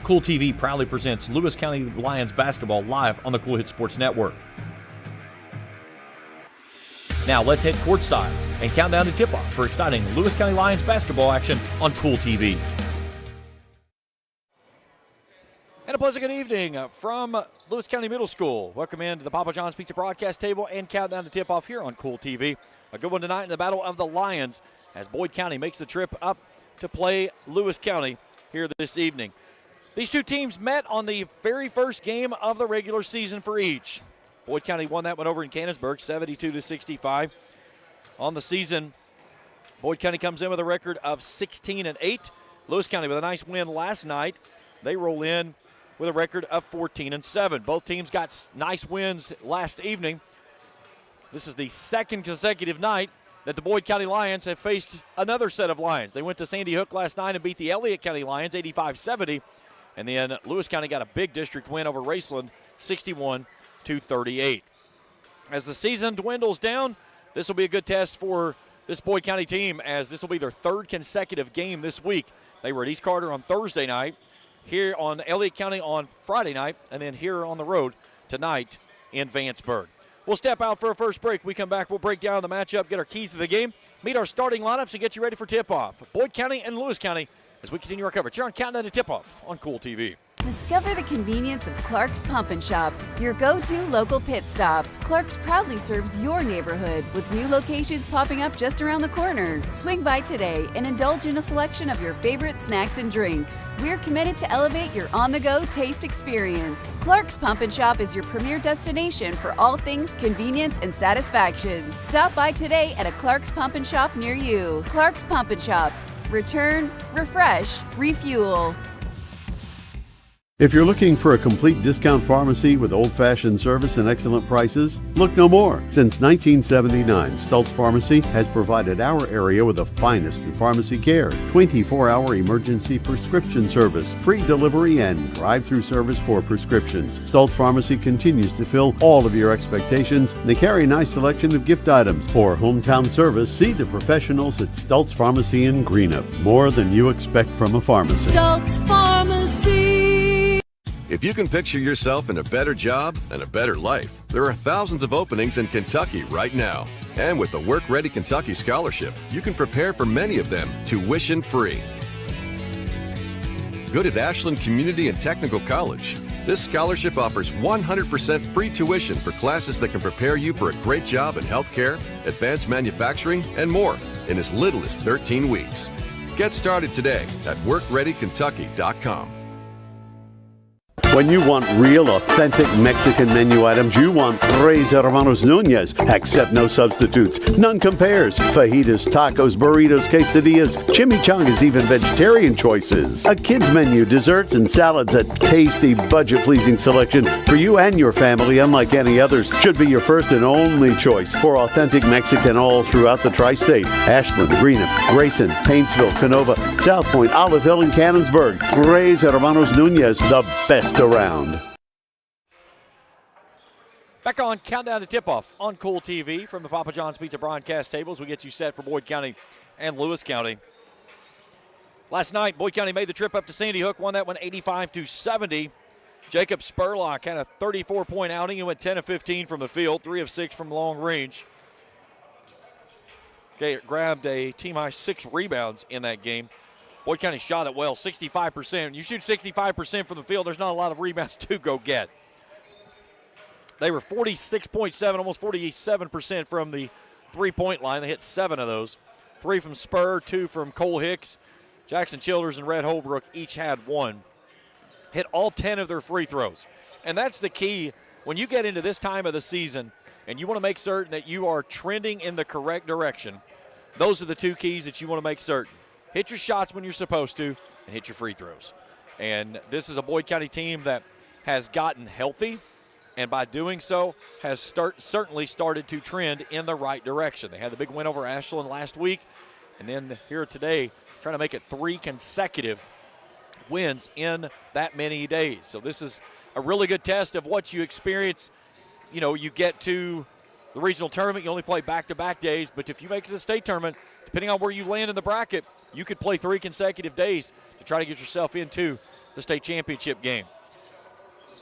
Kool TV proudly presents Lewis County Lions basketball live on the Kool Hit Sports Network. Now let's head courtside and count down to tip-off for exciting Lewis County Lions basketball action on Kool TV. And a pleasant good evening from Lewis County Middle School. Welcome into the Papa John's Pizza broadcast table and countdown to tip-off here on Kool TV. A good one tonight in the Battle of the Lions as Boyd County makes the trip up to play Lewis County here this evening. These two teams met on the very first game of the regular season for each. Boyd County won that one over in Vanceburg, 72-65. On the season, Boyd County comes in with a record of 16-8. Lewis County with a nice win last night. They roll in with a record of 14-7. Both teams got nice wins last evening. This is the second consecutive night that the Boyd County Lions have faced another set of Lions. They went to Sandy Hook last night and beat the Elliott County Lions 85-70. And then Lewis County got a big district win over Raceland 61-38. As the season dwindles down, this will be a good test for this Boyd County team as this will be their third consecutive game this week. They were at East Carter on Thursday night, here on Elliott County on Friday night, and then here on the road tonight in Vanceburg. We'll step out for a first break. We come back, we'll break down the matchup, get our keys to the game, meet our starting lineups, and get you ready for tip-off. Boyd County and Lewis County as we continue our coverage here on Countdown to Tip-Off on Kool TV. Discover the convenience of Clark's Pump and Shop, your go-to local pit stop. Clark's proudly serves your neighborhood with new locations popping up just around the corner. Swing by today and indulge in a selection of your favorite snacks and drinks. We're committed to elevate your on-the-go taste experience. Clark's Pump and Shop is your premier destination for all things convenience and satisfaction. Stop by today at a Clark's Pump and Shop near you. Clark's Pump and Shop. Return, refresh, refuel. If you're looking for a complete discount pharmacy with old-fashioned service and excellent prices, look no more. Since 1979, Stultz Pharmacy has provided our area with the finest in pharmacy care, 24-hour emergency prescription service, free delivery, and drive-through service for prescriptions. Stultz Pharmacy continues to fill all of your expectations. They carry a nice selection of gift items. For hometown service, see the professionals at Stultz Pharmacy in Greenup. More than you expect from a pharmacy. Stultz Pharmacy. If you can picture yourself in a better job and a better life, there are thousands of openings in Kentucky right now. And with the Work Ready Kentucky Scholarship, you can prepare for many of them tuition-free. Good at Ashland Community and Technical College. This scholarship offers 100% free tuition for classes that can prepare you for a great job in healthcare, advanced manufacturing, and more in as little as 13 weeks. Get started today at WorkReadyKentucky.com. When you want real, authentic Mexican menu items, you want Tres Hermanos Núñez. Accept no substitutes. None compares. Fajitas, tacos, burritos, quesadillas, chimichangas, even vegetarian choices. A kids menu, desserts, and salads. A tasty, budget-pleasing selection for you and your family, unlike any others. Should be your first and only choice for authentic Mexican all throughout the tri-state. Ashland, Greenup, Grayson, Paintsville, Canova, South Point, Olive Hill, and Cannonsburg. Tres Hermanos Núñez, the best around. Back on Countdown to Tip-Off on Kool TV from the Papa John's Pizza broadcast tables. We get you set for Boyd County and Lewis County. Last night, Boyd County made the trip up to Sandy Hook, won that one 85-70. Jacob Spurlock had a 34-point outing and went 10 of 15 from the field, 3 of 6 from long range. Okay, grabbed a team-high 6 rebounds in that game. Boyd County shot it well, 65%. When you shoot 65% from the field, there's not a lot of rebounds to go get. They were 46.7, almost 47% from the three-point line. They hit 7 of those. 3 from Spur, 2 from Cole Hicks. Jackson Childers and Red Holbrook each had 1. Hit all 10 of their free throws. And that's the key when you get into this time of the season and you want to make certain that you are trending in the correct direction. Those are the 2 keys that you want to make certain. Hit your shots when you're supposed to, and hit your free throws. And this is a Boyd County team that has gotten healthy, and by doing so has certainly started to trend in the right direction. They had the big win over Ashland last week, and then here today trying to make it 3 consecutive wins in that many days. So this is a really good test of what you experience. You know, you get to the regional tournament, you only play back-to-back days, but if you make it to the state tournament, depending on where you land in the bracket, you could play 3 consecutive days to try to get yourself into the state championship game.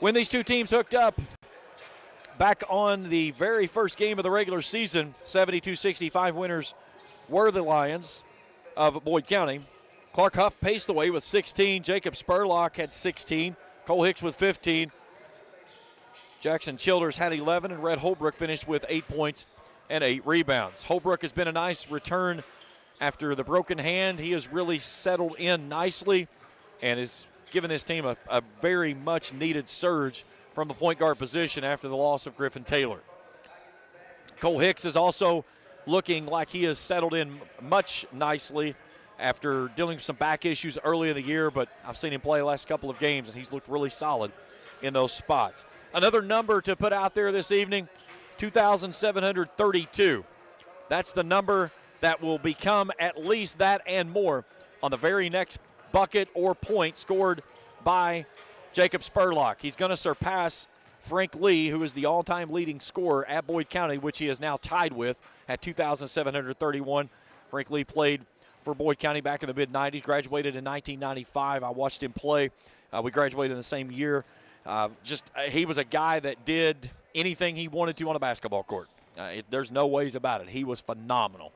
When these two teams hooked up back on the very first game of the regular season, 72-65 winners were the Lions of Boyd County. Clark Huff paced the way with 16. Jacob Spurlock had 16. Cole Hicks with 15. Jackson Childers had 11, and Red Holbrook finished with 8 points and 8 rebounds. Holbrook has been a nice return after the broken hand. He has really settled in nicely and has given this team a very much needed surge from the point guard position after the loss of Griffin Taylor. Cole Hicks is also looking like he has settled in much nicely after dealing with some back issues early in the year, but I've seen him play the last couple of games, and he's looked really solid in those spots. Another number to put out there this evening, 2,732. That's the number that will become at least that and more on the very next bucket or point scored by Jacob Spurlock. He's going to surpass Frank Lee, who is the all-time leading scorer at Boyd County, which he is now tied with at 2,731. Frank Lee played for Boyd County back in the mid-'90s, graduated in 1995. I watched him play. We graduated in the same year. He was a guy that did anything he wanted to on a basketball court. There's no ways about it. He was phenomenal.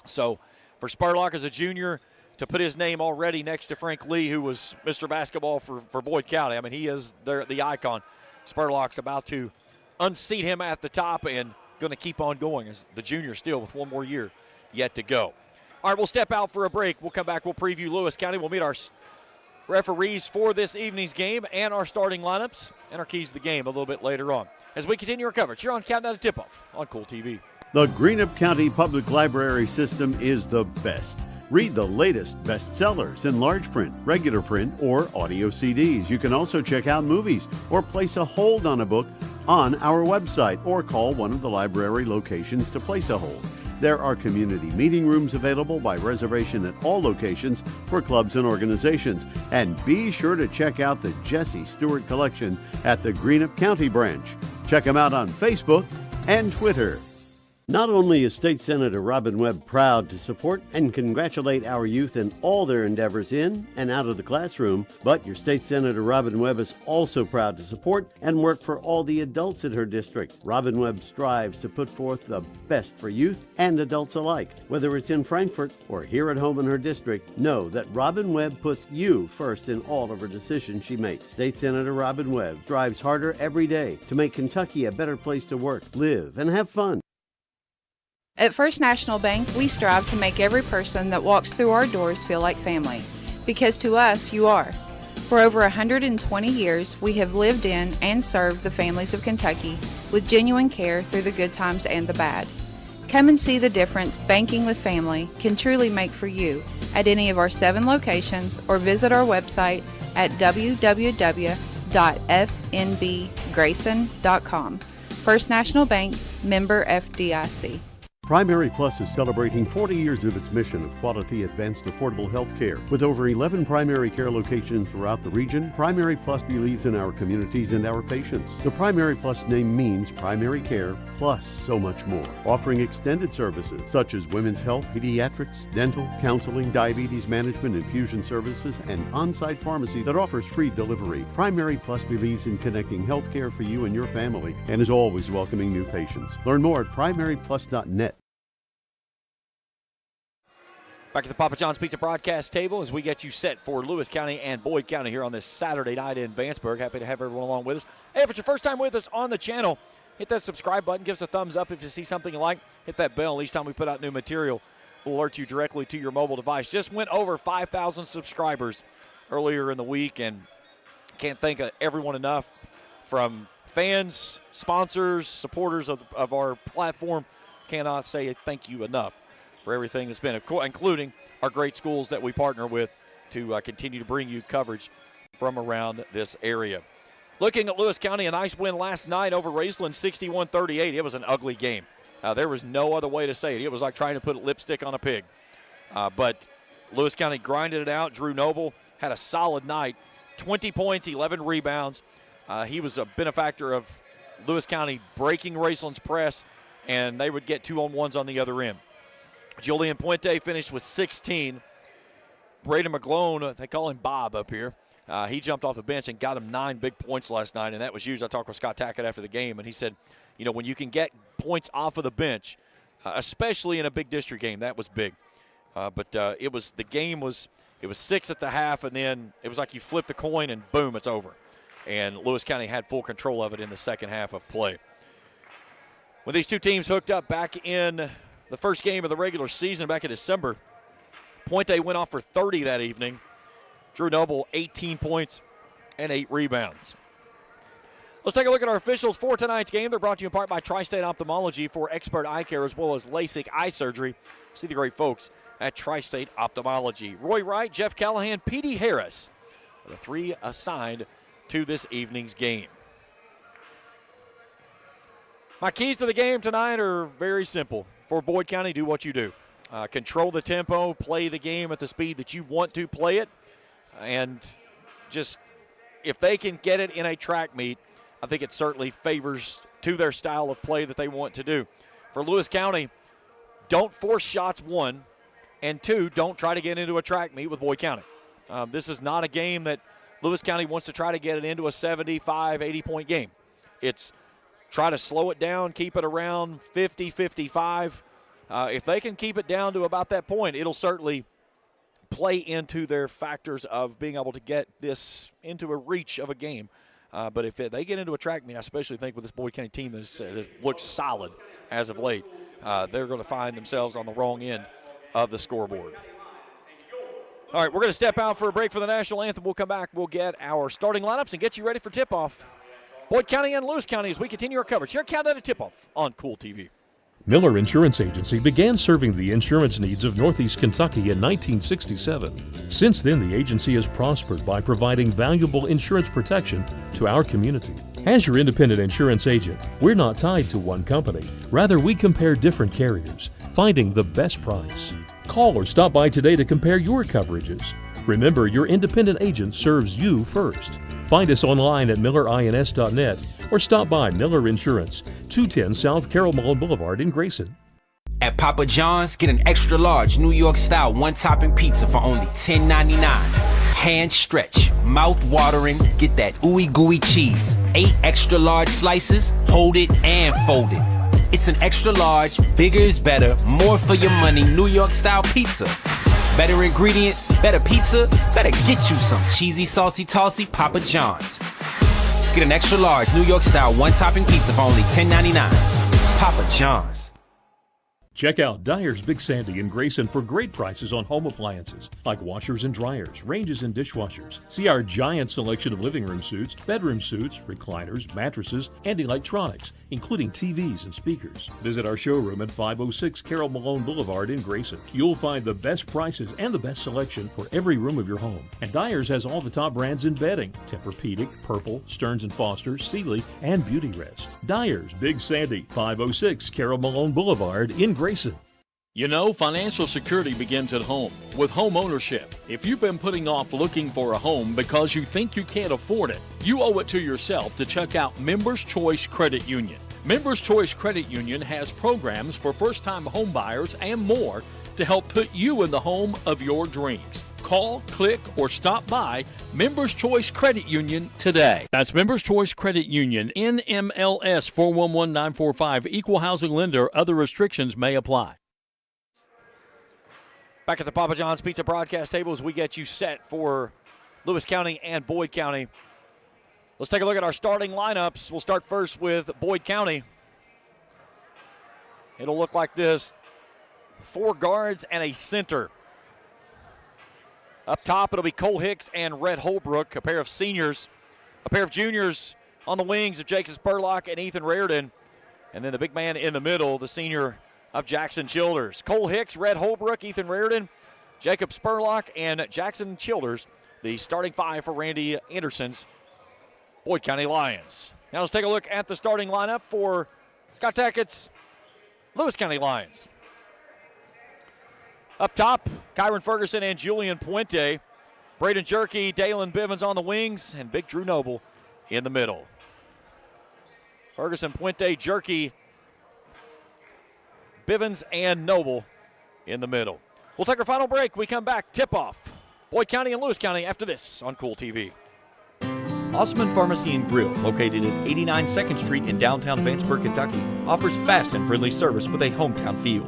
So for Spurlock as a junior to put his name already next to Frank Lee, who was Mr. Basketball for Boyd County, I mean, he is the icon. Spurlock's about to unseat him at the top and going to keep on going as the junior still with one more year yet to go. All right, we'll step out for a break. We'll come back. We'll preview Lewis County. We'll meet our referees for this evening's game and our starting lineups and our keys to the game a little bit later on as we continue our coverage here on Countdown to Tip-Off on Kool TV. The Greenup County Public Library system is the best. Read the latest bestsellers in large print, regular print, or audio CDs. You can also check out movies or place a hold on a book on our website or call one of the library locations to place a hold. There are community meeting rooms available by reservation at all locations for clubs and organizations. And be sure to check out the Jesse Stewart collection at the Greenup County branch. Check them out on Facebook and Twitter. Not only is State Senator Robin Webb proud to support and congratulate our youth in all their endeavors in and out of the classroom, but your State Senator Robin Webb is also proud to support and work for all the adults in her district. Robin Webb strives to put forth the best for youth and adults alike. Whether it's in Frankfort or here at home in her district, know that Robin Webb puts you first in all of her decisions she makes. State Senator Robin Webb strives harder every day to make Kentucky a better place to work, live, and have fun. At First National Bank, we strive to make every person that walks through our doors feel like family, because to us, you are. For over 120 years, we have lived in and served the families of Kentucky with genuine care through the good times and the bad. Come and see the difference banking with family can truly make for you at any of our 7 locations or visit our website at www.fnbgrayson.com. First National Bank, member FDIC. Primary Plus is celebrating 40 years of its mission of quality, advanced, affordable health care. With over 11 primary care locations throughout the region, Primary Plus believes in our communities and our patients. The Primary Plus name means primary care plus so much more, offering extended services such as women's health, pediatrics, dental, counseling, diabetes management, infusion services, and on-site pharmacy that offers free delivery. Primary Plus believes in connecting health care for you and your family and is always welcoming new patients. Learn more at primaryplus.net. Back at the Papa John's Pizza broadcast table as we get you set for Lewis County and Boyd County here on this Saturday night in Vanceburg. Happy to have everyone along with us. Hey, if it's your first time with us on the channel, hit that subscribe button. Give us a thumbs up if you see something you like. Hit that bell. Each time we put out new material, we'll alert you directly to your mobile device. Just went over 5,000 subscribers earlier in the week, and can't thank everyone enough, from fans, sponsors, supporters of our platform. Cannot say thank you enough for everything that's been, including our great schools that we partner with to continue to bring you coverage from around this area. Looking at Lewis County, a nice win last night over Raceland, 61-38. It was an ugly game. There was no other way to say it. It was like trying to put lipstick on a pig. But Lewis County grinded it out. Drew Noble had a solid night, 20 points, 11 rebounds. He was a benefactor of Lewis County breaking Raceland's press, and they would get 2-on-1s on the other end. Julian Puente finished with 16. Braden McGlone, they call him Bob up here, He jumped off the bench and got him 9 big points last night, and that was huge. I talked with Scott Tackett after the game, and he said, when you can get points off of the bench, especially in a big district game, that was big. But it was 6 at the half, and then it was like you flipped a coin and boom, it's over. And Lewis County had full control of it in the second half of play. When these two teams hooked up back in the first game of the regular season back in December, Puente went off for 30 that evening. Drew Noble, 18 points and 8 rebounds. Let's take a look at our officials for tonight's game. They're brought to you in part by Tri-State Ophthalmology for expert eye care as well as LASIK eye surgery. See the great folks at Tri-State Ophthalmology. Roy Wright, Jeff Callahan, P.D. Harris are the 3 assigned to this evening's game. My keys to the game tonight are very simple. For Boyd County, do what you do. Control the tempo, play the game at the speed that you want to play it, and just if they can get it in a track meet, I think it certainly favors to their style of play that they want to do. For Lewis County, don't force shots, 1, and 2, don't try to get into a track meet with Boyd County. This is not a game that Lewis County wants to try to get it into a 75, 80-point game. It's try to slow it down, keep it around 50, 55. If they can keep it down to about that point, it'll certainly play into their factors of being able to get this into a reach of a game. But if they get into a track meet, I especially think with this Boyd County team that looks solid as of late, they're going to find themselves on the wrong end of the scoreboard. All right, we're going to step out for a break for the national anthem. We'll come back. We'll get our starting lineups and get you ready for tip-off. Boyd County and Lewis County as we continue our coverage here at Countdown to Tip-Off on Kool TV. Miller Insurance Agency began serving the insurance needs of Northeast Kentucky in 1967. Since then, the agency has prospered by providing valuable insurance protection to our community. As your independent insurance agent, we're not tied to one company. Rather, we compare different carriers, finding the best price. Call or stop by today to compare your coverages. Remember, your independent agent serves you first. Find us online at millerins.net or stop by Miller Insurance, 210 South Carroll Malone Boulevard in Grayson. At Papa John's, get an extra large New York style one-topping pizza for only $10.99. Hand stretch, mouth watering, get that ooey gooey cheese. 8 extra large slices, hold it and fold it. It's an extra large, bigger is better, more for your money New York style pizza. Better ingredients, better pizza, better get you some cheesy, saucy, tossy Papa John's. Get an extra large New York style one-topping pizza for only $10.99. Papa John's. Check out Dyer's Big Sandy in Grayson for great prices on home appliances like washers and dryers, ranges and dishwashers. See our giant selection of living room suites, bedroom suites, recliners, mattresses, and electronics, including TVs and speakers. Visit our showroom at 506 Carroll Malone Boulevard in Grayson. You'll find the best prices and the best selection for every room of your home. And Dyer's has all the top brands in bedding: Tempur-Pedic, Purple, Stearns & Foster, Sealy, and Beautyrest. Dyer's Big Sandy, 506 Carroll Malone Boulevard in Grayson. You know, financial security begins at home with home ownership. If you've been putting off looking for a home because you think you can't afford it, you owe it to yourself to check out Members Choice Credit Union. Members Choice Credit Union has programs for first-time home buyers and more to help put you in the home of your dreams. Call, click, or stop by Members Choice Credit Union today. That's Members Choice Credit Union, NMLS 411945, Equal Housing Lender. Other restrictions may apply. Back at the Papa John's Pizza broadcast table as we get you set for Lewis County and Boyd County. Let's take a look at our starting lineups. We'll start first with Boyd County. It'll look like this: 4 guards and a center. Up top, it'll be Cole Hicks and Red Holbrook, a pair of seniors. A pair of juniors on the wings of Jacob Spurlock and Ethan Raridan. And then the big man in the middle, the senior of Jackson Childers. Cole Hicks, Red Holbrook, Ethan Raridan, Jacob Spurlock, and Jackson Childers, the starting 5 for Randy Anderson's Boyd County Lions. Now let's take a look at the starting lineup for Scott Tackett's Lewis County Lions. Up top, Kyron Ferguson and Julian Puente. Braden Jerky, Dalen Bivens on the wings, and Big Drew Noble in the middle. Ferguson, Puente, Jerky, Bivens, and Noble in the middle. We'll take our final break. We come back. Tip-off Boyd County and Lewis County after this on Kool TV. Osman Pharmacy and Grill, located at 89 2nd Street in downtown Vanceburg, Kentucky, offers fast and friendly service with a hometown feel.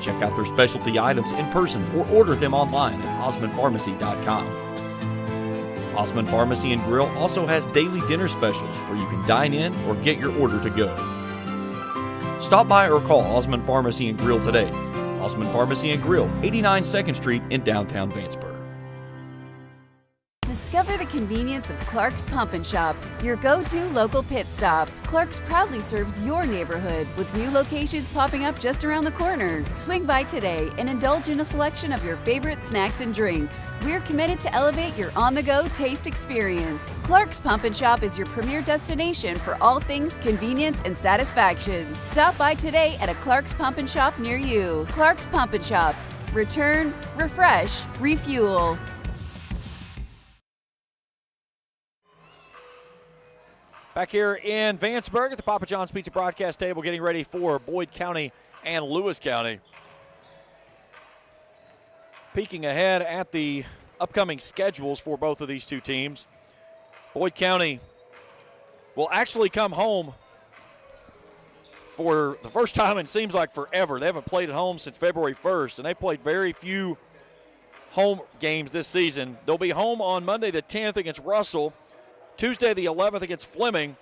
Check out their specialty items in person or order them online at osmanpharmacy.com. Osman Pharmacy and Grill also has daily dinner specials where you can dine in or get your order to go. Stop by or call Osman Pharmacy and Grill today. Osman Pharmacy and Grill, 89 2nd Street in downtown Vanceburg. Discover the convenience of Clark's Pump and Shop, your go-to local pit stop. Clark's proudly serves your neighborhood with new locations popping up just around the corner. Swing by today and indulge in a selection of your favorite snacks and drinks. We're committed to elevate your on-the-go taste experience. Clark's Pump and Shop is your premier destination for all things convenience and satisfaction. Stop by today at a Clark's Pump and Shop near you. Clark's Pump and Shop. Return, refresh, refuel. Back here in Vanceburg at the Papa John's Pizza broadcast table, getting ready for Boyd County and Lewis County. Peeking ahead at the upcoming schedules for both of these two teams. Boyd County will actually come home for the first time in seems like forever. They haven't played at home since February 1st, and they played very few home games this season. They'll be home on Monday the 10th against Russell, Tuesday the 11th against Fleming,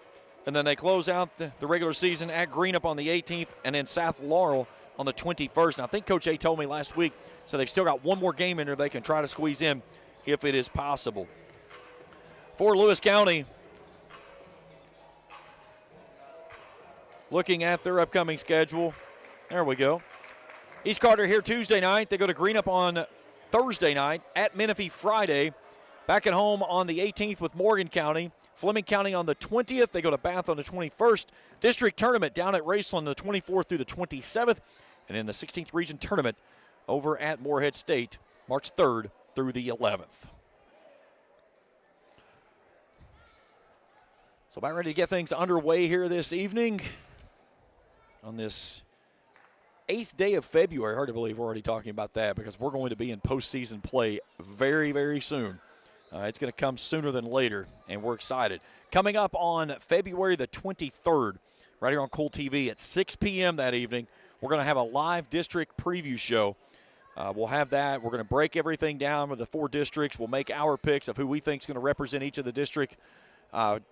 and then they close out the regular season at Greenup on the 18th, and then South Laurel on the 21st. And I think Coach A told me last week, so they've still got one more game in there they can try to squeeze in if it is possible. For Lewis County, looking at their upcoming schedule, there we go. East Carter here Tuesday night. They go to Greenup on Thursday night, at Menifee Friday. Back at home on the 18th with Morgan County. Fleming County on the 20th. They go to Bath on the 21st. District Tournament down at Raceland the 24th through the 27th. And in the 16th Region Tournament over at Morehead State, March 3rd through the 11th. So about ready to get things underway here this evening on this 8th day of February. Hard to believe we're already talking about that because we're going to be in postseason play very, very soon. It's going to come sooner than later, and we're excited. Coming up on February the 23rd, right here on Kool TV at 6 p.m. that evening, we're going to have a live district preview show. We'll have that. We're going to break everything down with the 4 districts. We'll make our picks of who we think is going to represent each of the district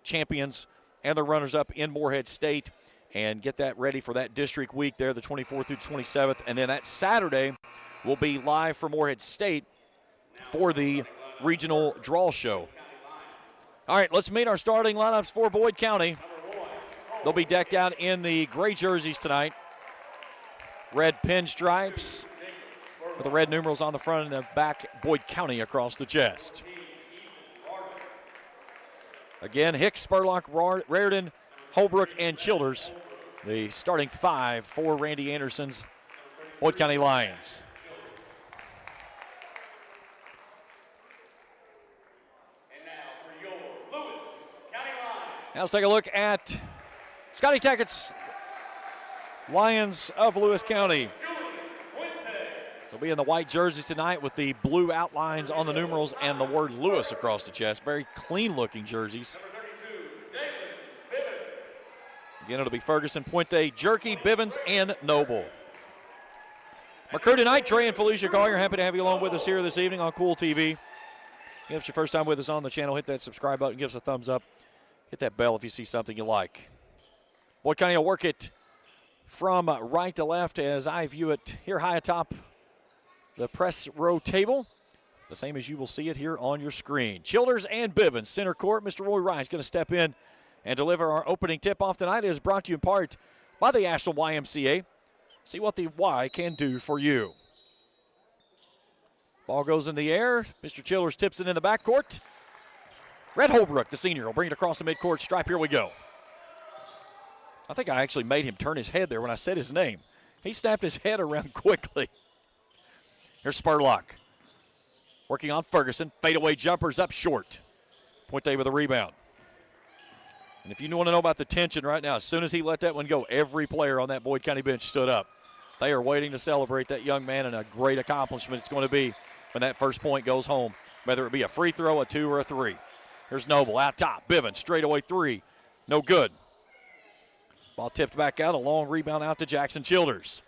champions and the runners-up in Morehead State and get that ready for that district week there, the 24th through the 27th. And then that Saturday, we'll be live for Morehead State for the regional draw show. All right, let's meet our starting lineups for Boyd County. They'll be decked out in the gray jerseys tonight. Red pinstripes with the red numerals on the front and the back, Boyd County across the chest. Again, Hicks, Spurlock, Raritan, Holbrook, and Childers, the starting 5 for Randy Anderson's Boyd County Lions. Now let's take a look at Scotty Tackett's Lions of Lewis County. They'll be in the white jerseys tonight with the blue outlines on the numerals and the word Lewis across the chest. Very clean-looking jerseys. Again, it'll be Ferguson, Puente, Jerky, Bivens, and Noble. Our crew tonight, Trey and Felicia Collier, happy to have you along with us here this evening on Kool TV. If it's your first time with us on the channel, hit that subscribe button, give us a thumbs up. Hit that bell if you see something you like. Boyd County will work it from right to left as I view it here high atop the press row table, the same as you will see it here on your screen. Childers and Bivens, center court. Mr. Roy Ryan is going to step in and deliver our opening tip-off tonight. It is brought to you in part by the Ashland YMCA. See what the Y can do for you. Ball goes in the air. Mr. Childers tips it in the backcourt. Red Holbrook, the senior, will bring it across the midcourt stripe. Here we go. I think I actually made him turn his head there when I said his name. He snapped his head around quickly. Here's Spurlock. Working on Ferguson. Fadeaway jumpers up short. Puente with a rebound. And if you want to know about the tension right now, as soon as he let that one go, every player on that Boyd County bench stood up. They are waiting to celebrate that young man, and a great accomplishment it's going to be when that first point goes home, whether it be a free throw, a 2, or a 3. Here's Noble out top. Bivens, straightaway 3. No good. Ball tipped back out. A long rebound out to Jackson Childers.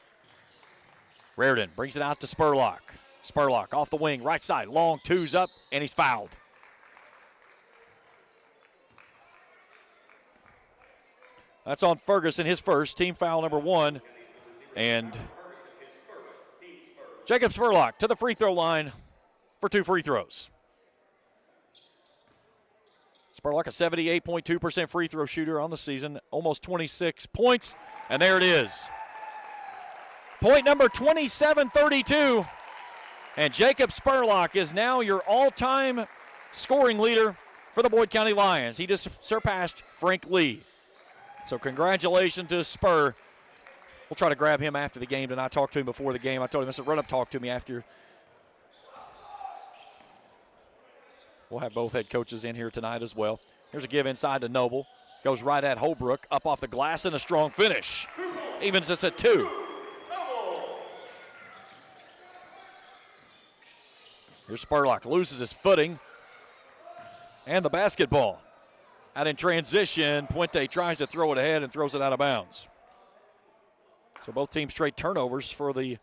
Reardon brings it out to Spurlock. Spurlock off the wing, right side. Long 2's up, and he's fouled. That's on Ferguson, his first. Team foul number 1. And Jacob Spurlock to the free throw line for 2 free throws. Spurlock, a 78.2% free throw shooter on the season, almost 26 points, and there it is. Point number 27-32, and Jacob Spurlock is now your all-time scoring leader for the Boyd County Lions. He just surpassed Frank Lee. So congratulations to Spur. We'll try to grab him after the game tonight. I talked to him before the game. I told him, I said, run up, talk to me after. We'll have both head coaches in here tonight as well. Here's a give inside to Noble. Goes right at Holbrook. Up off the glass and a strong finish. Evens us at 2. Here's Spurlock. Loses his footing. And the basketball. Out in transition. Puente tries to throw it ahead and throws it out of bounds. So both teams straight turnovers for the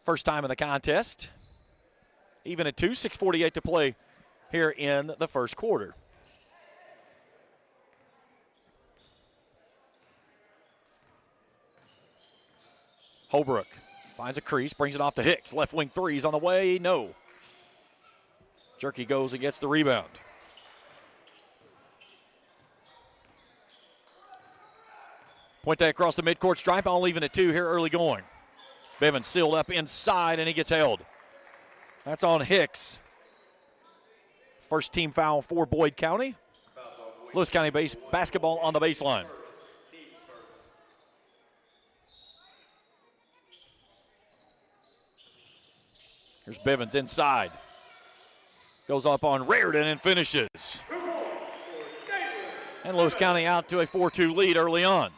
first time in the contest. Even at 2, 6:48 to play here in the first quarter. Holbrook finds a crease, brings it off to Hicks. Left wing 3's on the way, no. Jerky goes and gets the rebound. Puente across the midcourt stripe. I'll leave it at 2 here early going. Bivens sealed up inside, and he gets held. That's on Hicks. First team foul for Boyd County. Lewis County basketball on the baseline. Here's Bivens inside. Goes up on Reardon and finishes. And Lewis County out to a 4-2 lead early on.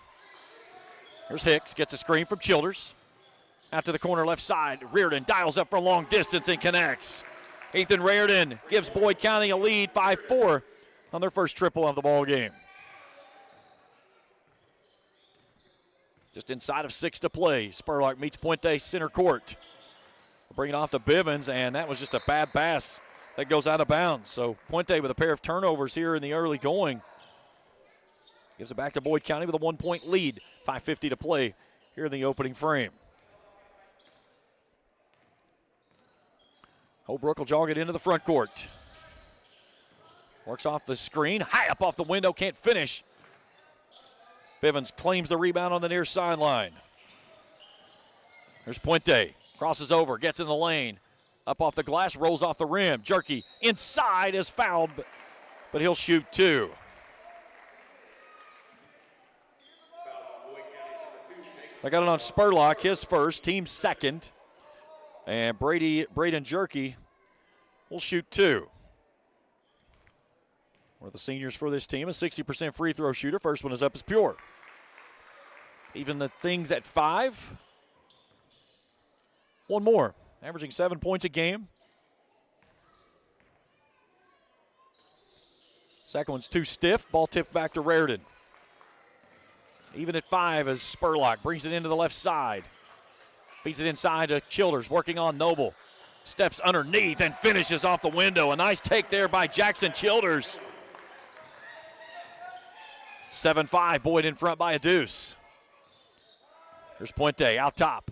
Here's Hicks, gets a screen from Childers. Out to the corner left side. Reardon dials up for a long distance and connects. Ethan Reardon gives Boyd County a lead, 5-4 on their first triple of the ball game. Just inside of 6 to play. Spurlock meets Puente center court. Bring it off to Bivens, and that was just a bad pass that goes out of bounds. So Puente with a pair of turnovers here in the early going. Gives it back to Boyd County with a 1-point lead. 5:50 to play here in the opening frame. Holbrook will jog it into the front court. Works off the screen. High up off the window. Can't finish. Bivens claims the rebound on the near sideline. There's Puente. Crosses over. Gets in the lane. Up off the glass. Rolls off the rim. Jerky inside is fouled, but he'll shoot 2. They got it on Spurlock, his first, team second. And Braden Jerky will shoot 2. One of the seniors for this team, a 60% free throw shooter. First one is up as pure. Even the things at 5. One more, averaging 7 points a game. Second one's too stiff. Ball tipped back to Reardon. Even at 5 as Spurlock brings it into the left side. Feeds it inside to Childers, working on Noble. Steps underneath and finishes off the window. A nice take there by Jackson Childers. 7-5, Boyd in front by a deuce. Here's Puente out top.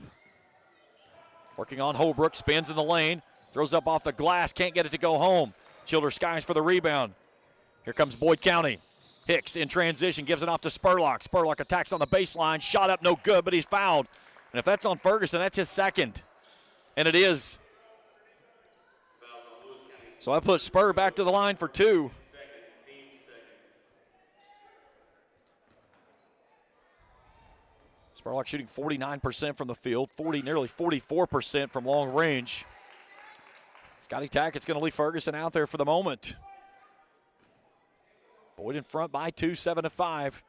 Working on Holbrook, spins in the lane. Throws up off the glass, can't get it to go home. Childers skies for the rebound. Here comes Boyd County. Hicks in transition, gives it off to Spurlock. Spurlock attacks on the baseline. Shot up, no good, but he's fouled. And if that's on Ferguson, that's his second. And it is. So I put Spur back to the line for 2. Spurlock shooting 49% from the field, nearly 44% from long range. Scotty Tackett's going to leave Ferguson out there for the moment. Boyd in front by 2, 7-5.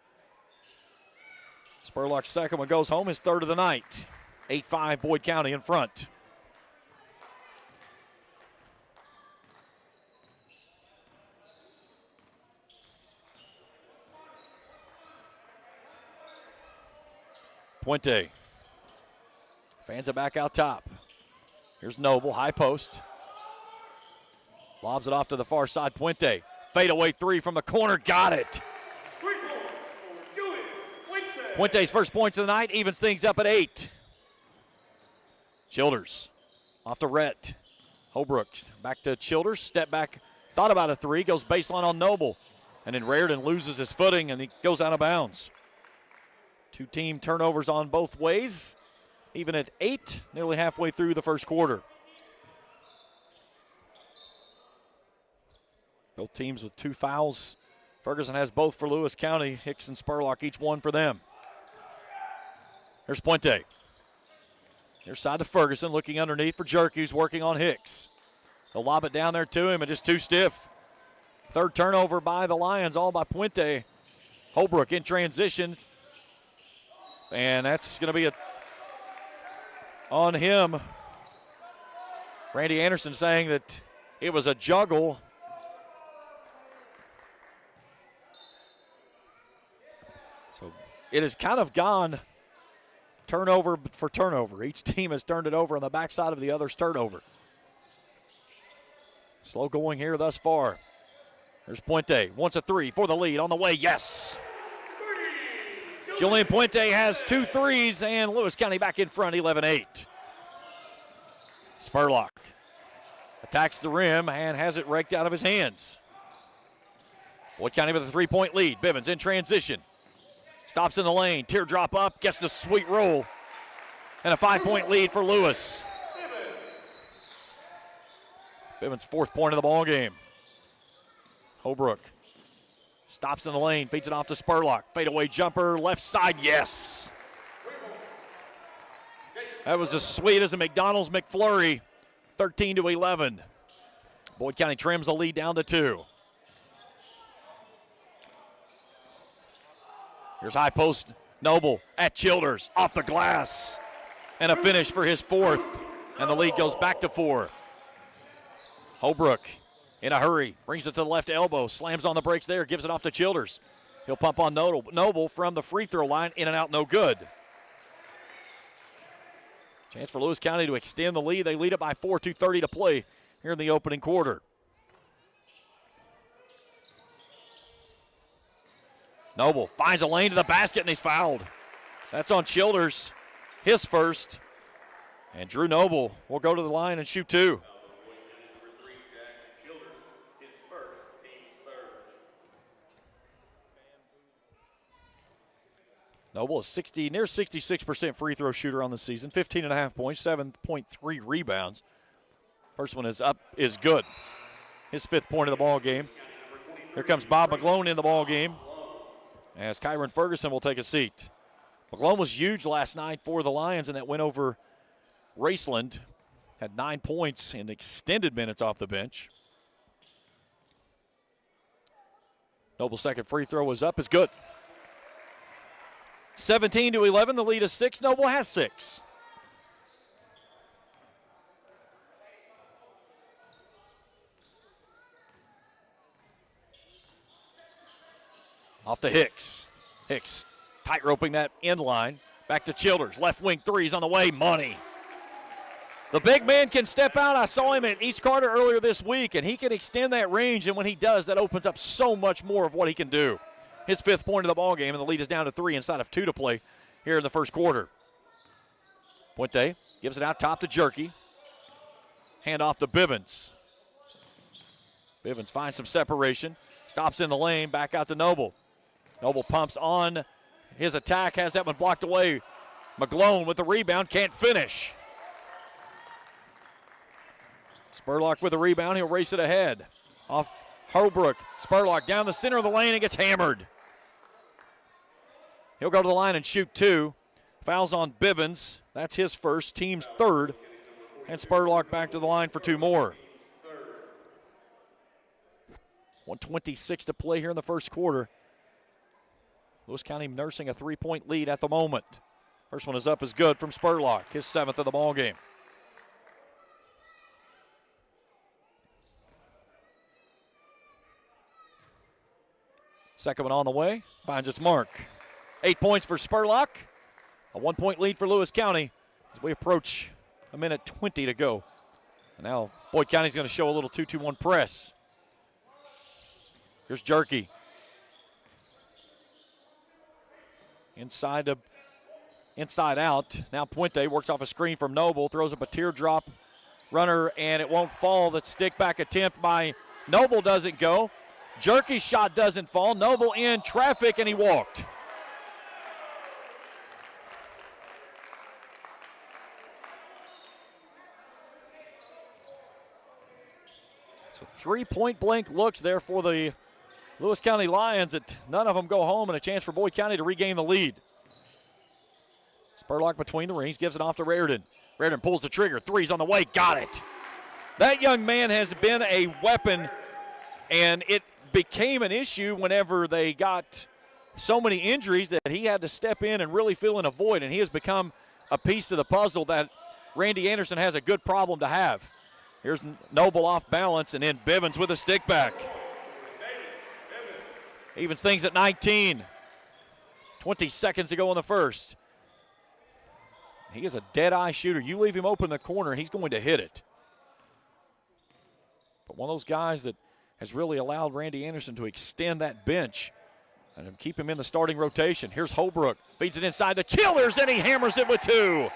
Spurlock's second one goes home, his third of the night. 8-5, Boyd County in front. Puente fans it back out top. Here's Noble, high post. Lobs it off to the far side. Puente, fadeaway three from the corner, got it. Puente's first points of the night evens things up at 8. Childers off to Rhett. Holbrook back to Childers, step back, thought about a three, goes baseline on Noble. And then Raridan loses his footing and he goes out of bounds. 2 team turnovers on both ways, even at 8, nearly halfway through the first quarter. Both teams with 2 fouls. Ferguson has both for Lewis County. Hicks and Spurlock, each one for them. Here's Puente. Near side to Ferguson, looking underneath for Jerky, who's working on Hicks. They'll lob it down there to him and just too stiff. Third turnover by the Lions, all by Puente. Holbrook in transition. And that's going to be on him. Randy Anderson saying that it was a juggle. So it has kind of gone turnover for turnover. Each team has turned it over on the backside of the other's turnover. Slow going here thus far. There's Puente, wants a three for the lead on the way, yes. Julian Puente has 2 threes, and Lewis County back in front, 11-8. Spurlock attacks the rim and has it raked out of his hands. Boyd County with a 3-point lead. Bivens in transition. Stops in the lane, teardrop up, gets the sweet roll, and a 5-point lead for Lewis. Bivens' 4th point of the ball game. Holbrook stops in the lane, feeds it off to Spurlock. Fadeaway jumper, left side, yes. That was as sweet as a McDonald's McFlurry, 13-11. Boyd County trims the lead down to 2. Here's high post, Noble at Childers, off the glass. And a finish for his 4th, and the lead goes back to 4. Holbrook in a hurry, brings it to the left elbow, slams on the brakes there, gives it off to Childers. He'll pump on Noble from the free throw line, in and out, no good. Chance for Lewis County to extend the lead. They lead it by 4, 2:30 to play here in the opening quarter. Noble finds a lane to the basket and he's fouled. That's on Childers, his first. And Drew Noble will go to the line and shoot 2. Noble is near 66% free throw shooter on the season, 15.5 points, 7.3 rebounds. First one is good. His 5th point of the ball game. Here comes Bob McGlone in the ball game as Kyron Ferguson will take a seat. McGlone was huge last night for the Lions in that win over Raceland. Had 9 points in extended minutes off the bench. Noble's 2nd free throw was up, is good. 17-11, the lead is 6. Noble has 6. Off to Hicks. Hicks tight roping that end line. Back to Childers. Left wing threes on the way. Money. The big man can step out. I saw him at East Carter earlier this week, and he can extend that range, and when he does, that opens up so much more of what he can do. His 5th point of the ball game, and the lead is down to 3 inside of 2 to play here in the first quarter. Puente gives it out top to Jerky. Hand off to Bivens. Bivens finds some separation. Stops in the lane, back out to Noble. Noble pumps on his attack, has that one blocked away. McGlone with the rebound, can't finish. Spurlock with the rebound, he'll race it ahead. Off Holbrook, Spurlock down the center of the lane and gets hammered. He'll go to the line and shoot 2. Fouls on Bivens, that's his first, team's 3rd. And Spurlock back to the line for 2 more. 1:26 to play here in the first quarter. Lewis County nursing a 3-point lead at the moment. First one is up, is good from Spurlock, his 7th of the ball game. Second one on the way, finds its mark. 8 points for Spurlock, A 1-point lead for Lewis County as we approach a minute 20 to go. And now Boyd County's going to show a little 2-2-1 press. Here's Jerky. Inside out. Now Puente works off a screen from Noble, throws up a teardrop runner, and it won't fall. The stick back attempt by Noble doesn't go. Jerky's shot doesn't fall. Noble in traffic, and he walked. So 3 point-blank looks there for the Lewis County Lions. That none of them go home, and a chance for Boyd County to regain the lead. Spurlock between the rings, gives it off to Raridan. Raridan pulls the trigger. Three's on the way. Got it. That young man has been a weapon, and it became an issue whenever they got so many injuries that he had to step in and really fill in a void, and he has become a piece to the puzzle that Randy Anderson has a good problem to have. Here's Noble off balance, and then Bivens with a stick back. Evens things at 19. 20 seconds to go in the first. He is a dead-eye shooter. You leave him open in the corner, he's going to hit it. But one of those guys that has really allowed Randy Anderson to extend that bench and keep him in the starting rotation. Here's Holbrook. Feeds it inside to Childers, and he hammers it with two.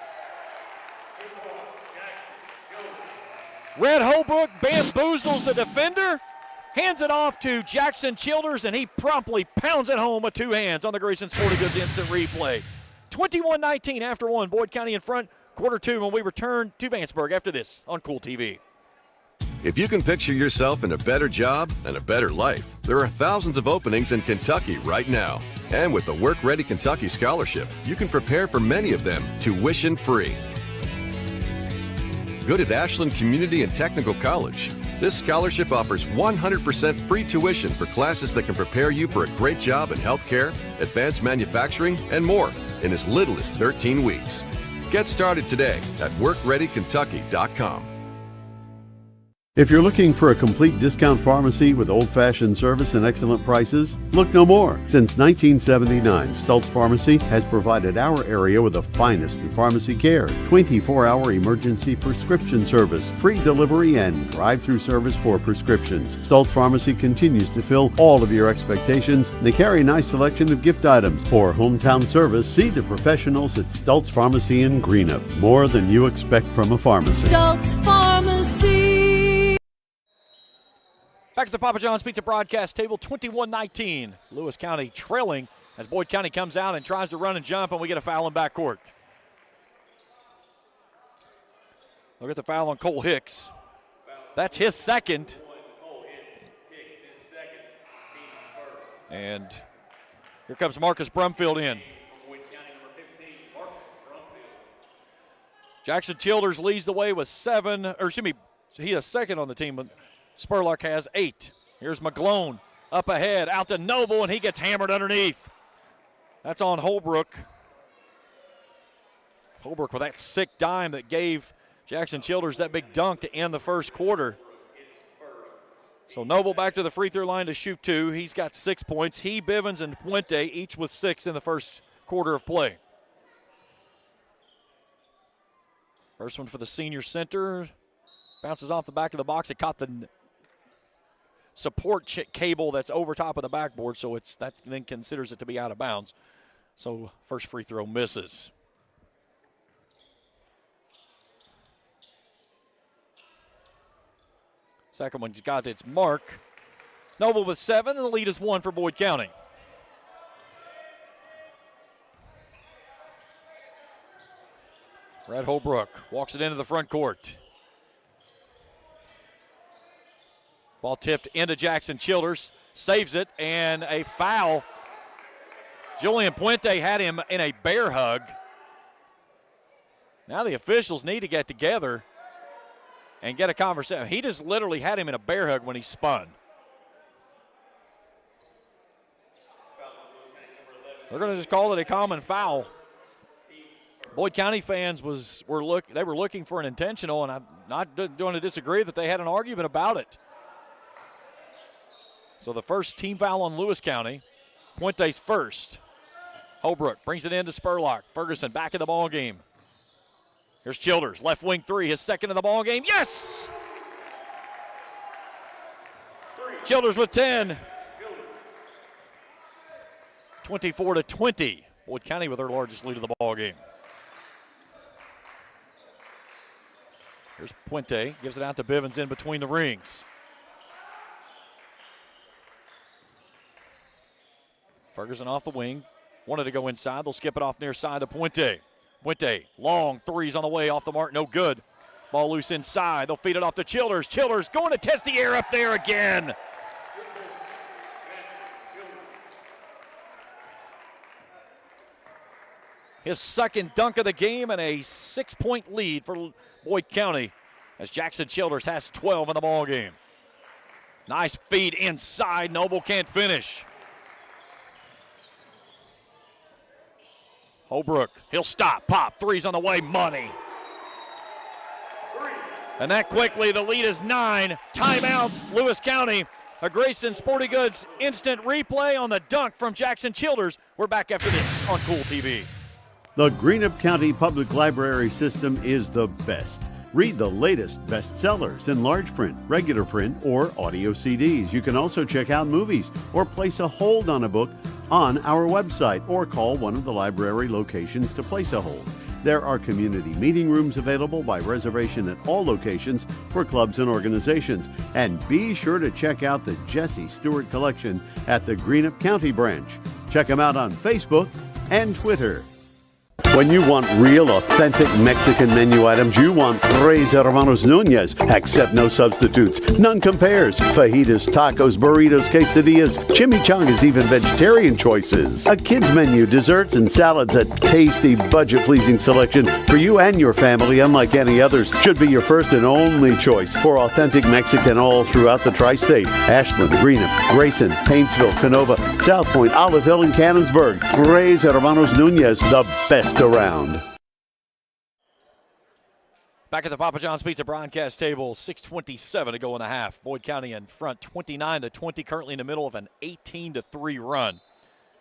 Red Holbrook bamboozles the defender, hands it off to Jackson Childers, and he promptly pounds it home with two hands on the Grayson Sporting Goods instant replay. 21-19 after one. Boyd County in front. Quarter two when we return to Vanceburg after this on Kool TV. If you can picture yourself in a better job and a better life, there are thousands of openings in Kentucky right now. And with the Work Ready Kentucky Scholarship, you can prepare for many of them tuition-free. Good at Ashland Community and Technical College. This scholarship offers 100% free tuition for classes that can prepare you for a great job in healthcare, advanced manufacturing, and more in as little as 13 weeks. Get started today at workreadykentucky.com. If you're looking for a complete discount pharmacy with old-fashioned service and excellent prices, look no more. Since 1979, Stultz Pharmacy has provided our area with the finest in pharmacy care, 24-hour emergency prescription service, free delivery, and drive-through service for prescriptions. Stultz Pharmacy continues to fill all of your expectations. They carry a nice selection of gift items. For hometown service, see the professionals at Stultz Pharmacy in Greenup. More than you expect from a pharmacy. Stultz Pharmacy. Back at the Papa John's Pizza broadcast table, 21-19. Lewis County trailing as Boyd County comes out and tries to run and jump, and we get a foul in backcourt. Look at the foul on Cole Hicks. That's his second. And here comes Marcus Brumfield in. Jackson Childers leads the way with he is second on the team, but Spurlock has 8. Here's McGlone up ahead, out to Noble, and he gets hammered underneath. That's on Holbrook. Holbrook with that sick dime that gave Jackson Childers that big dunk to end the first quarter. So Noble back to the free throw line to shoot 2. He's got 6 points. He, Bivens, and Puente each with 6 in the first quarter of play. First one for the senior center. Bounces off the back of the box. It caught the support cable that's over top of the backboard, so that then considers it to be out of bounds. So first free throw misses. Second one's got its mark. Noble with 7, and the lead is 1 for Boyd County. Red Holbrook walks it into the front court. Ball tipped into Jackson Childers, saves it, and a foul. Julian Puente had him in a bear hug. Now the officials need to get together and get a conversation. He just literally had him in a bear hug when he spun. They're going to just call it a common foul. Boyd County fans were looking for an intentional, and I'm not going to disagree that they had an argument about it. So the first team foul on Lewis County. Puente's first. Holbrook brings it into Spurlock. Ferguson back in the ball game. Here's Childers, left wing three, his second in the ball game. Yes! Childers with 10. 24-20. Boyd County with their largest lead of the ball game. Here's Puente, gives it out to Bivens in between the rings. Ferguson off the wing, wanted to go inside. They'll skip it off near side to Puente. Puente, long threes on the way, off the mark, no good. Ball loose inside. They'll feed it off to Childers. Childers going to test the air up there again. His second dunk of the game and a 6-point lead for Boyd County as Jackson Childers has 12 in the ball game. Nice feed inside. Noble can't finish. Holbrook, he'll stop, pop, threes on the way, money. And that quickly, the lead is 9. Timeout, Lewis County. A Grayson Sporting Goods instant replay on the dunk from Jackson Childers. We're back after this on Kool TV. The Greenup County Public Library system is the best. Read the latest bestsellers in large print, regular print, or audio CDs. You can also check out movies or place a hold on a book on our website or call one of the library locations to place a hold. There are community meeting rooms available by reservation at all locations for clubs and organizations. And be sure to check out the Jesse Stewart collection at the Greenup County branch. Check them out on Facebook and Twitter. When you want real, authentic Mexican menu items, you want Tres Hermanos Nunez. Accept no substitutes. None compares. Fajitas, tacos, burritos, quesadillas, chimichangas, even vegetarian choices. A kids menu, desserts, and salads. A tasty, budget-pleasing selection for you and your family, unlike any others. Should be your first and only choice for authentic Mexican all throughout the tri-state. Ashland, Greenup, Grayson, Paintsville, Canova, South Point, Olive Hill, and Cannonsburg. Tres Hermanos Nunez, the best around. Back at the Papa John's Pizza broadcast table, 6:27 to go in the half. Boyd County in front, 29-20, currently in the middle of an 18-3 run,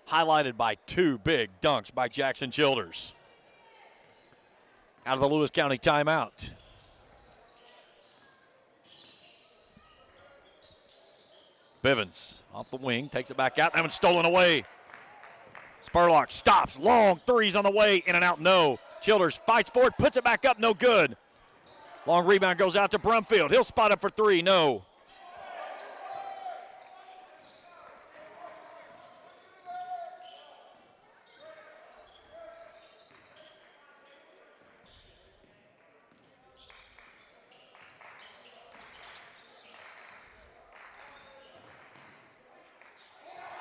highlighted by 2 big dunks by Jackson Childers. Out of the Lewis County timeout. Bivens off the wing, takes it back out. That one's stolen away. Spurlock stops. Long threes on the way. In and out, no. Childers fights for it, puts it back up, no good. Long rebound goes out to Brumfield. He'll spot up for 3, no.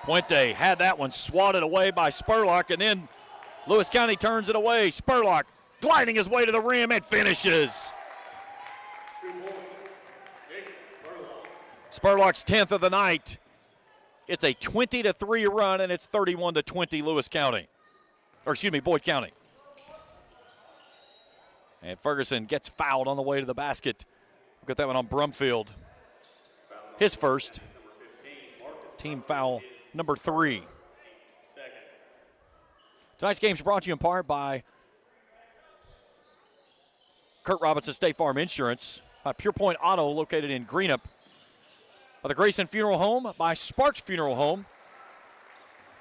Puente had that one swatted away by Spurlock, and then Lewis County turns it away. Spurlock gliding his way to the rim and finishes. Spurlock's 10th of the night. It's a 20-3 run, and it's 31-20 Lewis County. Or excuse me, Boyd County. And Ferguson gets fouled on the way to the basket. We'll get that one on Brumfield. His first. Team foul number 3. Tonight's game is brought to you in part by Kurt Robinson State Farm Insurance, by Pure Point Auto located in Greenup, by the Grayson Funeral Home, by Sparks Funeral Home,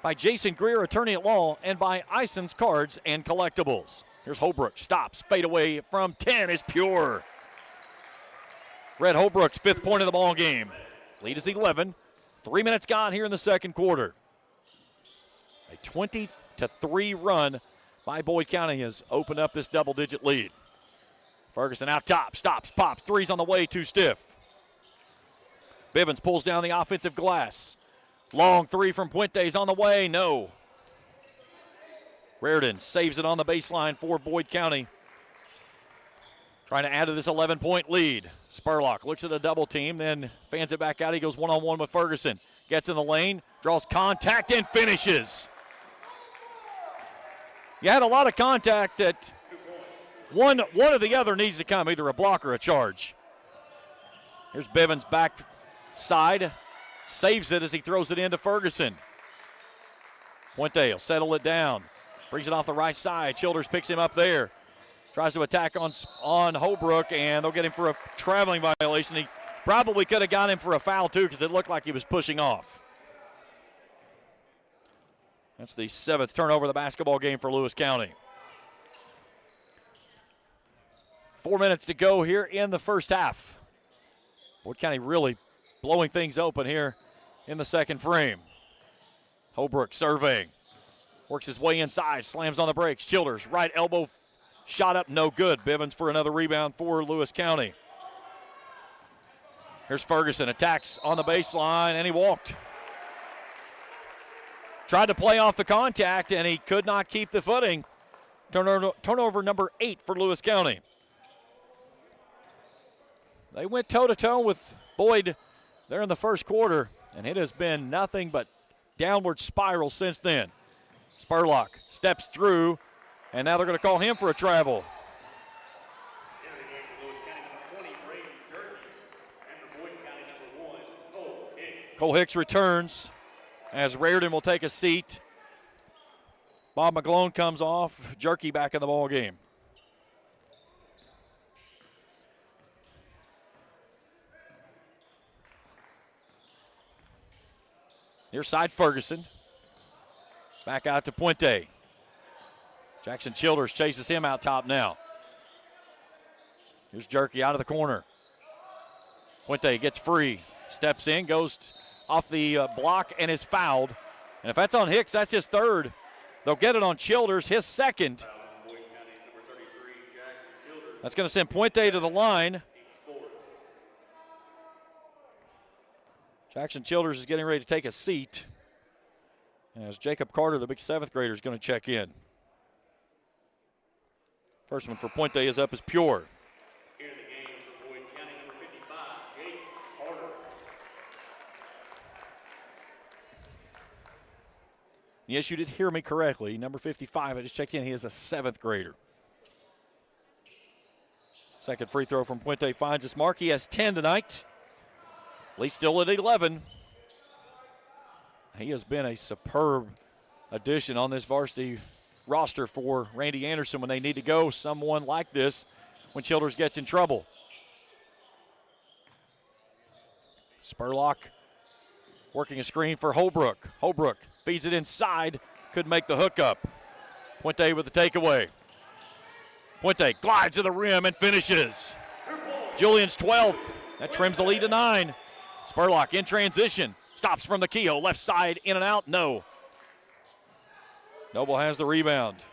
by Jason Greer, attorney at law, and by Ison's Cards and Collectibles. Here's Holbrook, stops, fade away from 10 is pure. Red Holbrook's 5th point of the ball game. Lead is 11. 3 minutes gone here in the second quarter. A 20-3 run by Boyd County has opened up this double-digit lead. Ferguson out top, stops, pops, threes on the way, too stiff. Bivens pulls down the offensive glass. Long 3 from Puente's on the way, no. Reardon saves it on the baseline for Boyd County. Trying to add to this 11-point lead. Spurlock looks at a double team, then fans it back out. He goes one-on-one with Ferguson. Gets in the lane, draws contact, and finishes. You had a lot of contact that one or the other needs to come, either a block or a charge. Here's Bivens back side. Saves it as he throws it into Ferguson. Puente will settle it down. Brings it off the right side. Childers picks him up there. Tries to attack on Holbrook, and they'll get him for a traveling violation. He probably could have got him for a foul, too, because it looked like he was pushing off. That's the 7th turnover of the basketball game for Lewis County. 4 minutes to go here in the first half. Boyd County really blowing things open here in the second frame. Holbrook surveying. Works his way inside, slams on the brakes. Childers, right elbow shot up, no good. Bivens for another rebound for Lewis County. Here's Ferguson, attacks on the baseline, and he walked. Tried to play off the contact, and he could not keep the footing. Turnover number 8 for Lewis County. They went toe-to-toe with Boyd there in the first quarter, and it has been nothing but downward spiral since then. Spurlock steps through, and now they're going to call him for a travel. Cole Hicks returns as Raritan will take a seat. Bob McGlone comes off. Jerky back in the ball game. Near side Ferguson. Back out to Puente. Jackson Childers chases him out top now. Here's Jerky out of the corner. Puente gets free. Steps in, goes off the block, and is fouled. And if that's on Hicks, that's his third. They'll get it on Childers, his second. That's going to send Puente to the line. Jackson Childers is getting ready to take a seat. As Jacob Carter, the big 7th grader, is going to check in. First one for Puente is up as Pure. Yes, you did hear me correctly. Number 55, I just checked in. He is a 7th grader. Second free throw from Puente finds his mark. He has 10 tonight. Lee still at 11. He has been a superb addition on this varsity roster for Randy Anderson when they need to go someone like this when Childers gets in trouble. Spurlock working a screen for Holbrook. Holbrook feeds it inside, could make the hookup. Puente with the takeaway. Puente glides to the rim and finishes. Julian's 12th. That trims the lead to 9. Spurlock in transition. Stops from the keyhole. Left side, in and out. No. Noble has the rebound.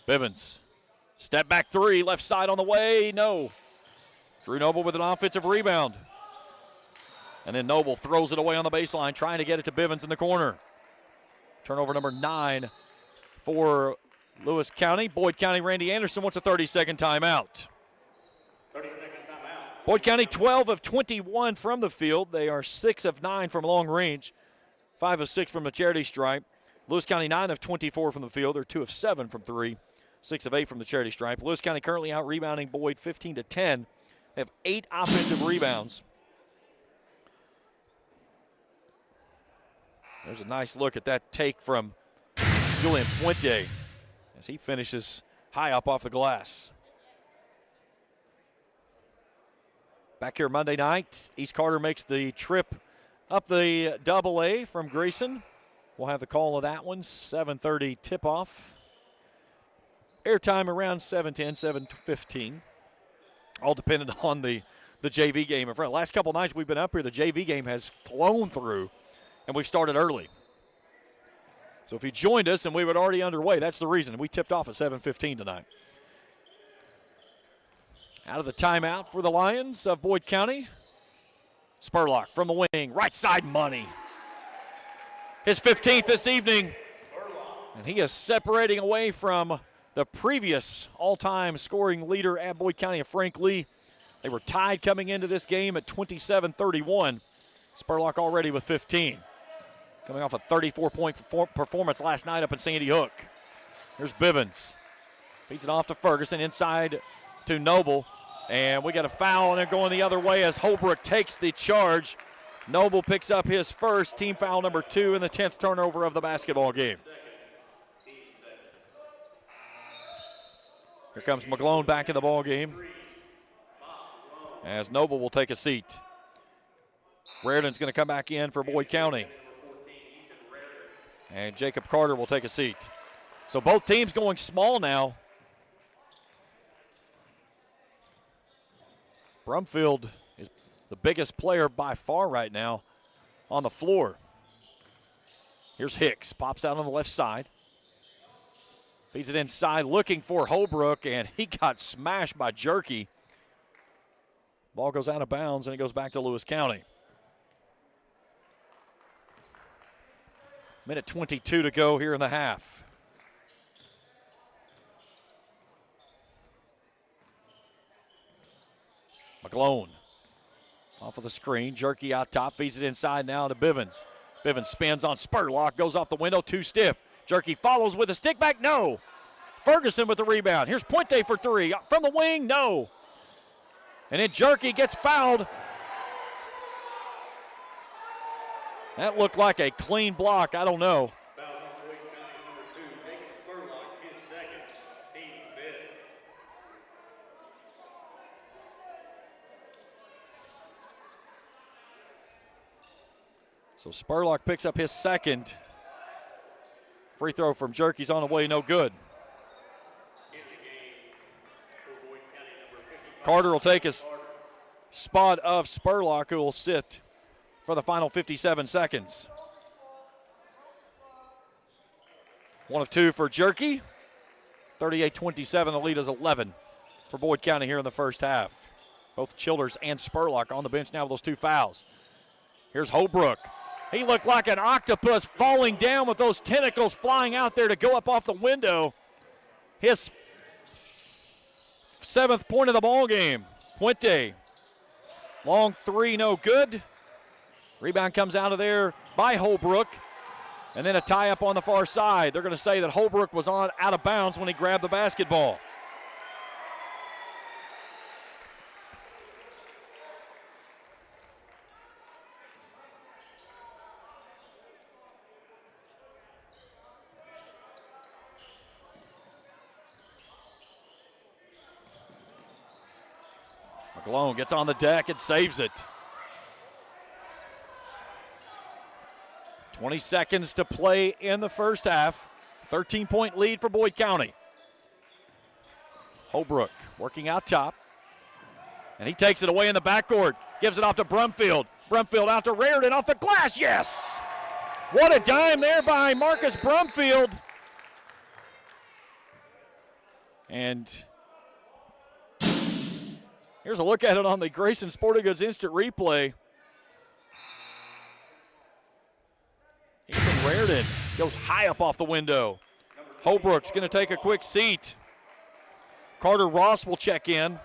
Bivens. Step back 3. Left side on the way. No. Drew Noble with an offensive rebound. And then Noble throws it away on the baseline, trying to get it to Bivens in the corner. Turnover number 9 for Lewis County. Boyd County, Randy Anderson wants a 30-second timeout. 30-second timeout. Boyd County 12 of 21 from the field. They are 6 of 9 from long range, 5 of 6 from the charity stripe. Lewis County 9 of 24 from the field. They're 2 of 7 from 3, 6 of 8 from the charity stripe. Lewis County currently out rebounding Boyd 15-10. They have 8 offensive rebounds. There's a nice look at that take from Julian Puente as he finishes high up off the glass. Back here Monday night, East Carter makes the trip up the AA from Grayson. We'll have the call of that one, 7:30 tip-off. Airtime around 7:10, 7:15. All dependent on the JV game in front. Last couple nights we've been up here, the JV game has flown through, and we've started early. So if you joined us and we were already underway, that's the reason. We tipped off at 7:15 tonight. Out of the timeout for the Lions of Boyd County. Spurlock from the wing, right side money. His 15th this evening. And he is separating away from the previous all-time scoring leader at Boyd County of Frank Lee. They were tied coming into this game at 27-31. Spurlock already with 15. Coming off a 34-point performance last night up in Sandy Hook. Here's Bivens. Feeds it off to Ferguson, inside to Noble. And we got a foul, and they're going the other way as Holbrook takes the charge. Noble picks up his first, team foul number 2, and the 10th turnover of the basketball game. Here comes McGlone back in the ball game as Noble will take a seat. Raridan's going to come back in for Boyd County. And Jacob Carter will take a seat. So both teams going small now. Brumfield is the biggest player by far right now on the floor. Here's Hicks, pops out on the left side. Feeds it inside, looking for Holbrook, and he got smashed by Jerky. Ball goes out of bounds, and it goes back to Lewis County. Minute 22 to go here in the half. McGlone off of the screen. Jerky out top, feeds it inside now to Bivens. Bivens spins on Spurlock, goes off the window, too stiff. Jerky follows with a stick back, no. Ferguson with the rebound. Here's Puente for 3. From the wing, no. And then Jerky gets fouled. That looked like a clean block, I don't know. So Spurlock picks up his second. Free throw from Jerky's on the way, no good. Carter will take his spot of Spurlock, who will sit for the final 57 seconds. 1 of 2 for Jerky. 38-27, the lead is 11 for Boyd County here in the first half. Both Childers and Spurlock on the bench now with those 2 fouls. Here's Holbrook. He looked like an octopus falling down with those tentacles flying out there to go up off the window. His 7th point of the ball game. Puente. Long 3, no good. Rebound comes out of there by Holbrook. And then a tie-up on the far side. They're going to say that Holbrook was out of bounds when he grabbed the basketball. McGlone gets on the deck and saves it. 20 seconds to play in the first half. 13-point lead for Boyd County. Holbrook working out top. And he takes it away in the backcourt. Gives it off to Brumfield. Brumfield out to Raridan off the glass. Yes! What a dime there by Marcus Brumfield. And here's a look at it on the Grayson Sporting Goods instant replay. Ethan Raridan goes high up off the window. Holbrook's going to take a quick seat. Carter Ross will check in.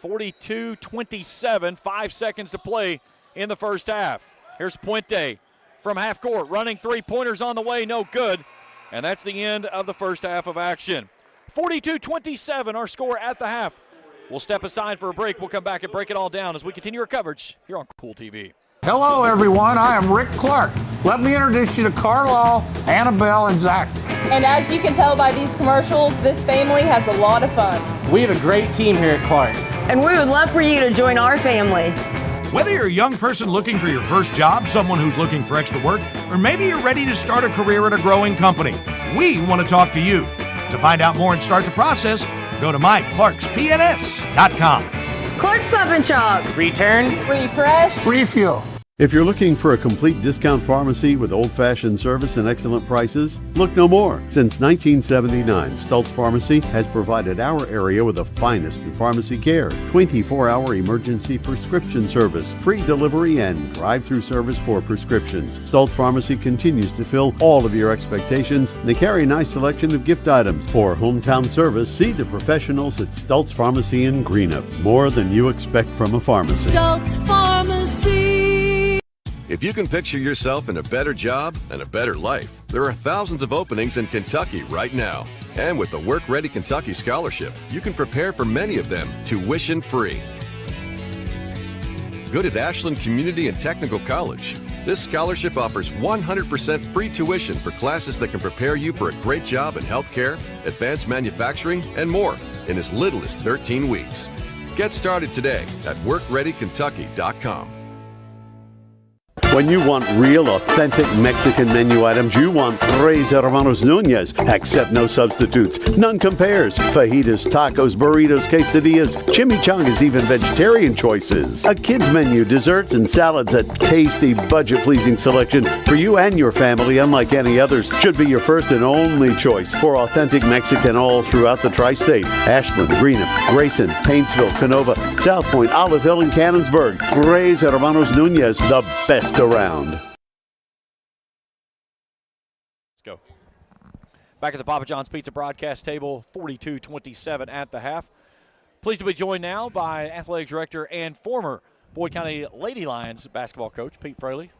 42-27, 5 seconds to play in the first half. Here's Puente from half court, running 3-pointers on the way, no good. And that's the end of the first half of action. 42-27, our score at the half. We'll step aside for a break. We'll come back and break it all down as we continue our coverage here on Kool TV. Hello, everyone. I am Rick Clark. Let me introduce you to Carlisle, Annabelle, and Zach. And as you can tell by these commercials, this family has a lot of fun. We have a great team here at Clark's. And we would love for you to join our family. Whether you're a young person looking for your first job, someone who's looking for extra work, or maybe you're ready to start a career at a growing company, we want to talk to you. To find out more and start the process, go to myclarkspns.com. Clark's Pump and Shop. Return. Refresh. Refuel. If you're looking for a complete discount pharmacy with old-fashioned service and excellent prices, look no more. Since 1979, Stultz Pharmacy has provided our area with the finest in pharmacy care. 24-hour emergency prescription service, free delivery, and drive-through service for prescriptions. Stultz Pharmacy continues to fill all of your expectations. They carry a nice selection of gift items. For hometown service, see the professionals at Stultz Pharmacy in Greenup. More than you expect from a pharmacy. Stultz Pharmacy. If you can picture yourself in a better job and a better life, there are thousands of openings in Kentucky right now. And with the Work Ready Kentucky Scholarship, you can prepare for many of them tuition-free. good at Ashland Community and Technical College. This scholarship offers 100% free tuition for classes that can prepare you for a great job in healthcare, advanced manufacturing, and more in as little as 13 weeks. Get started today at WorkReadyKentucky.com. When you want real, authentic Mexican menu items, you want Tres Hermanos Nunez. Accept no substitutes. None compares. Fajitas, tacos, burritos, quesadillas, chimichangas, even vegetarian choices. A kids menu, desserts and salads, a tasty, budget-pleasing selection for you and your family, unlike any others, should be your first and only choice for authentic Mexican all throughout the tri-state. Ashland, Greenup, Grayson, Paintsville, Canova, South Point, Olive Hill, and Cannonsburg. Tres Hermanos Nunez, the best around. Let's go. Back at the Papa John's Pizza broadcast table, 42-27 at the half. Pleased to be joined now by athletic director and former Boyd County Lady Lions basketball coach, Pete Fraley.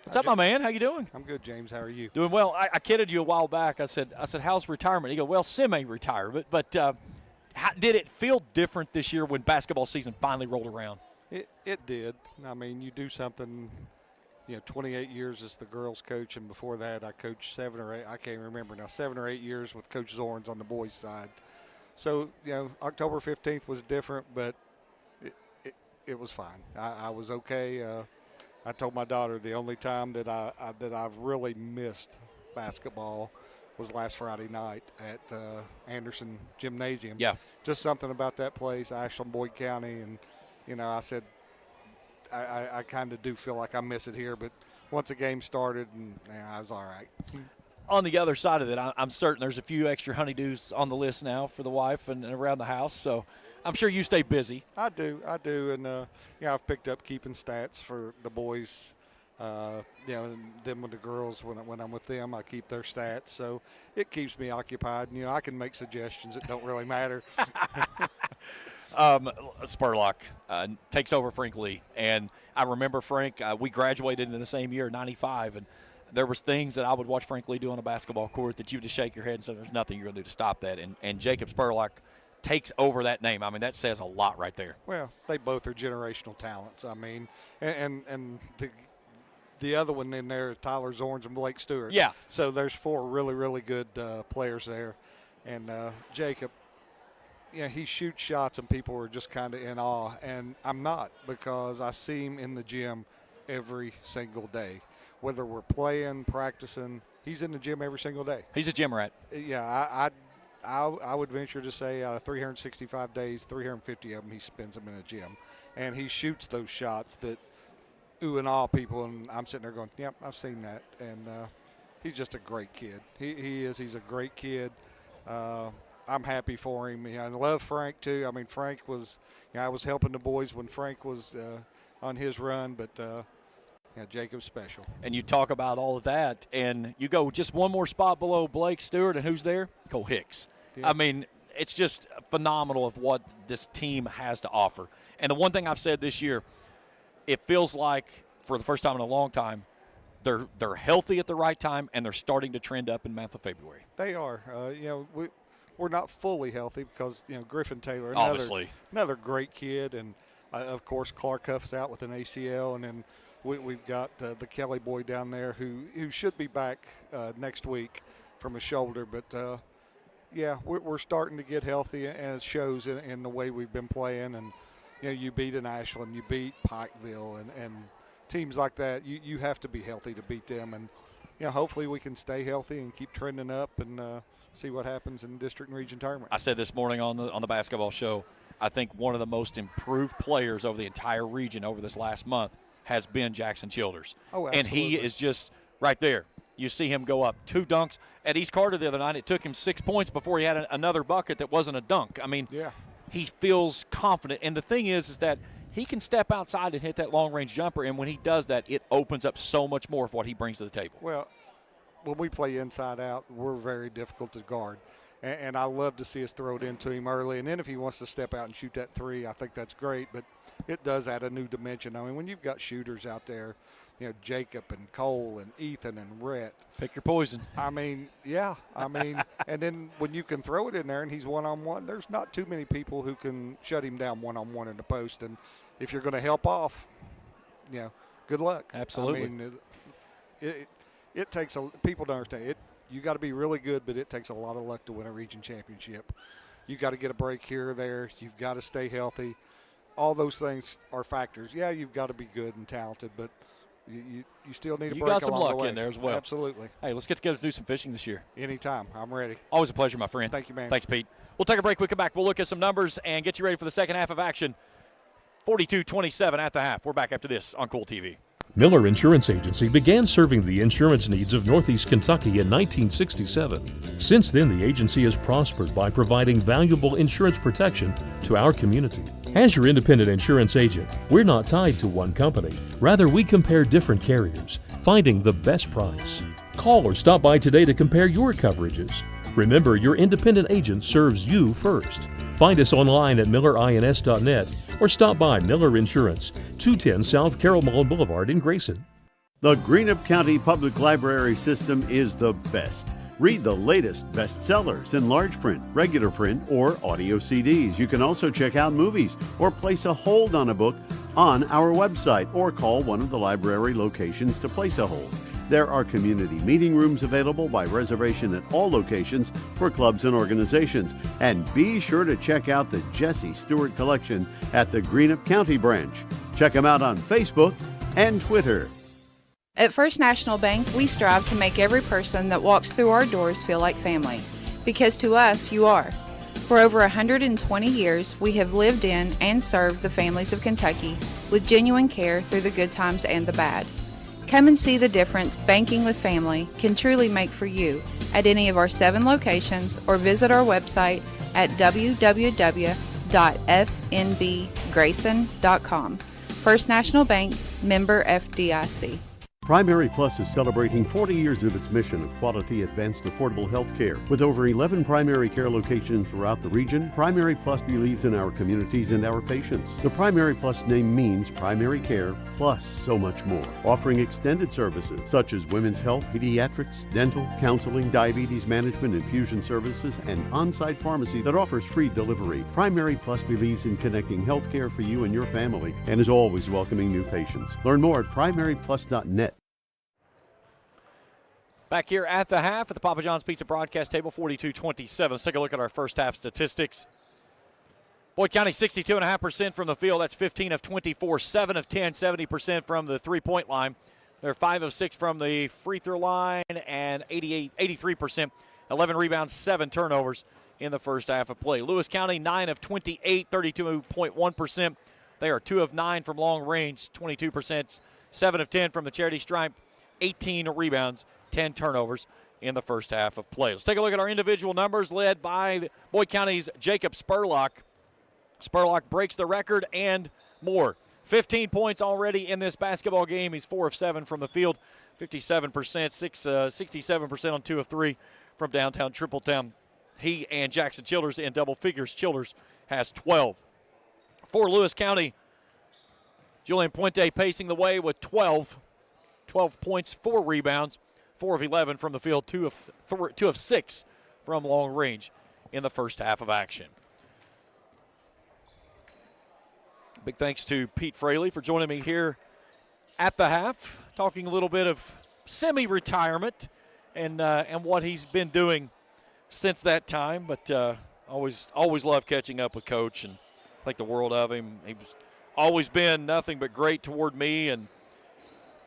What's up, my man? How you doing? I'm good, James. How are you? Doing well. I kidded you a while back. I said, how's retirement? He go, well, semi-retirement. But did it feel different this year when basketball season finally rolled around? It did. I mean, you do something – 28 years as the girls coach, and before that I coached 7 or 8, I can't remember now, 7 or 8 years with Coach Zorns on the boys' side. So, October 15th was different, but it was fine. I was okay. I told my daughter the only time that I've really missed basketball was last Friday night at Anderson Gymnasium. Yeah. Just something about that place, Ashland, Boyd County, and, I said, I kind of do feel like I miss it here, but once the game started, and I was all right. On the other side of it, I'm certain there's a few extra honeydews on the list now for the wife and around the house, so I'm sure you stay busy. I do, and I've picked up keeping stats for the boys. And then with the girls, when I'm with them, I keep their stats, so it keeps me occupied. I can make suggestions that don't really matter. Spurlock takes over Frank Lee, and I remember Frank, we graduated in the same year, 95, and there was things that I would watch Frank Lee do on a basketball court that you would just shake your head and say there's nothing you're going to do to stop that, and Jacob Spurlock takes over that name. I mean, that says a lot right there. Well, they both are generational talents. I mean, and the other one in there, Tyler Zorns and Blake Stewart. Yeah. So there's 4 really, really good players there, and Jacob, he shoots shots and people are just kind of in awe, and I'm not, because I see him in the gym every single day. Whether we're playing, practicing, he's in the gym every single day. He's a gym rat. Yeah, I would venture to say out of 365 days, 350 of them he spends them in a gym, and he shoots those shots that ooh and awe people, and I'm sitting there going, yep, I've seen that, and he's just a great kid. He is. He's a great kid. I'm happy for him. I love Frank too. I mean, Frank was, I was helping the boys when Frank was on his run, but Jacob's special. And you talk about all of that, and you go just one more spot below Blake Stewart, and who's there? Cole Hicks. Yeah. I mean, it's just phenomenal of what this team has to offer. And the one thing I've said this year, it feels like for the first time in a long time, they're healthy at the right time, and they're starting to trend up in the month of February. They are. We're not fully healthy because, Griffin Taylor, another great kid, and, of course, Clark Huff's out with an ACL, and then we've got the Kelly boy down there who should be back next week from a shoulder. But, we're starting to get healthy, and it shows in the way we've been playing. And, you beat an Ashland, you beat Pikeville, and teams like that, you have to be healthy to beat them. And, hopefully we can stay healthy and keep trending up and see what happens in district and region tournament. I said this morning on the basketball show, I think one of the most improved players over the entire region over this last month has been Jackson Childers. Oh, absolutely. And he is just right there. You see him go up 2 dunks. At East Carter the other night, it took him 6 points before he had another bucket that wasn't a dunk. I mean, he feels confident. And the thing is that he can step outside and hit that long-range jumper, and when he does that, it opens up so much more of what he brings to the table. Well, when we play inside out, we're very difficult to guard. And I love to see us throw it into him early. And then if he wants to step out and shoot that 3, I think that's great. But it does add a new dimension. I mean, when you've got shooters out there, Jacob and Cole and Ethan and Rhett. Pick your poison. I mean, and then when you can throw it in there and he's one-on-one, there's not too many people who can shut him down one-on-one in the post. And if you're going to help off, good luck. Absolutely. I mean, it takes people don't understand it. You got to be really good, but it takes a lot of luck to win a region championship. You got to get a break here or there. You've got to stay healthy. All those things are factors. Yeah, you've got to be good and talented, but you still need a break. You got some along luck the way. in there as well. Absolutely. Hey, let's get together to do some fishing this year. Anytime. I'm ready. Always a pleasure, my friend. Thank you, man. Thanks, Pete. We'll take a break. We'll come back. We'll look at some numbers and get you ready for the second half of action. 42-27 at the half. We're back after this on Kool TV. Miller Insurance Agency began serving the insurance needs of Northeast Kentucky in 1967. Since then, the agency has prospered by providing valuable insurance protection to our community. As your independent insurance agent, we're not tied to one company. Rather, we compare different carriers, finding the best price. Call or stop by today to compare your coverages. Remember, your independent agent serves you first. Find us online at millerins.net or stop by Miller Insurance, 210 South Carroll Mullen Boulevard in Grayson. The Greenup County Public Library System is the best. Read the latest bestsellers in large print, regular print, or audio CDs. You can also check out movies or place a hold on a book on our website or call one of the library locations to place a hold. There are community meeting rooms available by reservation at all locations for clubs and organizations. And be sure to check out the Jesse Stewart collection at the Greenup County branch. Check them out on Facebook and Twitter. At First National Bank, we strive to make every person that walks through our doors feel like family. Because to us, you are. For over 120 years, we have lived in and served the families of Kentucky with genuine care through the good times and the bad. Come and see the difference banking with family can truly make for you at any of our 7 locations or visit our website at www.fnbgrayson.com. First National Bank, member FDIC. Primary Plus is celebrating 40 years of its mission of quality, advanced, affordable health care. With over 11 primary care locations throughout the region, Primary Plus believes in our communities and our patients. The Primary Plus name means primary care plus so much more. Offering extended services such as women's health, pediatrics, dental, counseling, diabetes management, infusion services, and on-site pharmacy that offers free delivery. Primary Plus believes in connecting health care for you and your family and is always welcoming new patients. Learn more at primaryplus.net. Back here at the half at the Papa John's Pizza broadcast table, 42-27. Let's take a look at our first half statistics. Boyd County, 62.5% from the field. That's 15 of 24, 7 of 10, 70% from the three-point line. They're 5 of 6 from the free throw line and 83%, 11 rebounds, 7 turnovers in the first half of play. Lewis County, 9 of 28, 32.1%. They are 2 of 9 from long range, 22%, 7 of 10 from the charity stripe, 18 rebounds, 10 turnovers in the first half of play. Let's take a look at our individual numbers led by Boyd County's Jacob Spurlock. Spurlock breaks the record and more. 15 points already in this basketball game. He's 4 of 7 from the field, 57%, 67% on 2 of 3 from downtown Tripletown. He and Jackson Childers in double figures. Childers has 12. For Lewis County, Julian Puente pacing the way with 12 points, 4 rebounds, 4 of 11 from the field, 2 of 6 from long range in the first half of action. Big thanks to Pete Fraley for joining me here at the half, talking a little bit of semi-retirement and what he's been doing since that time. But always love catching up with Coach and think the world of him. He's always been nothing but great toward me, and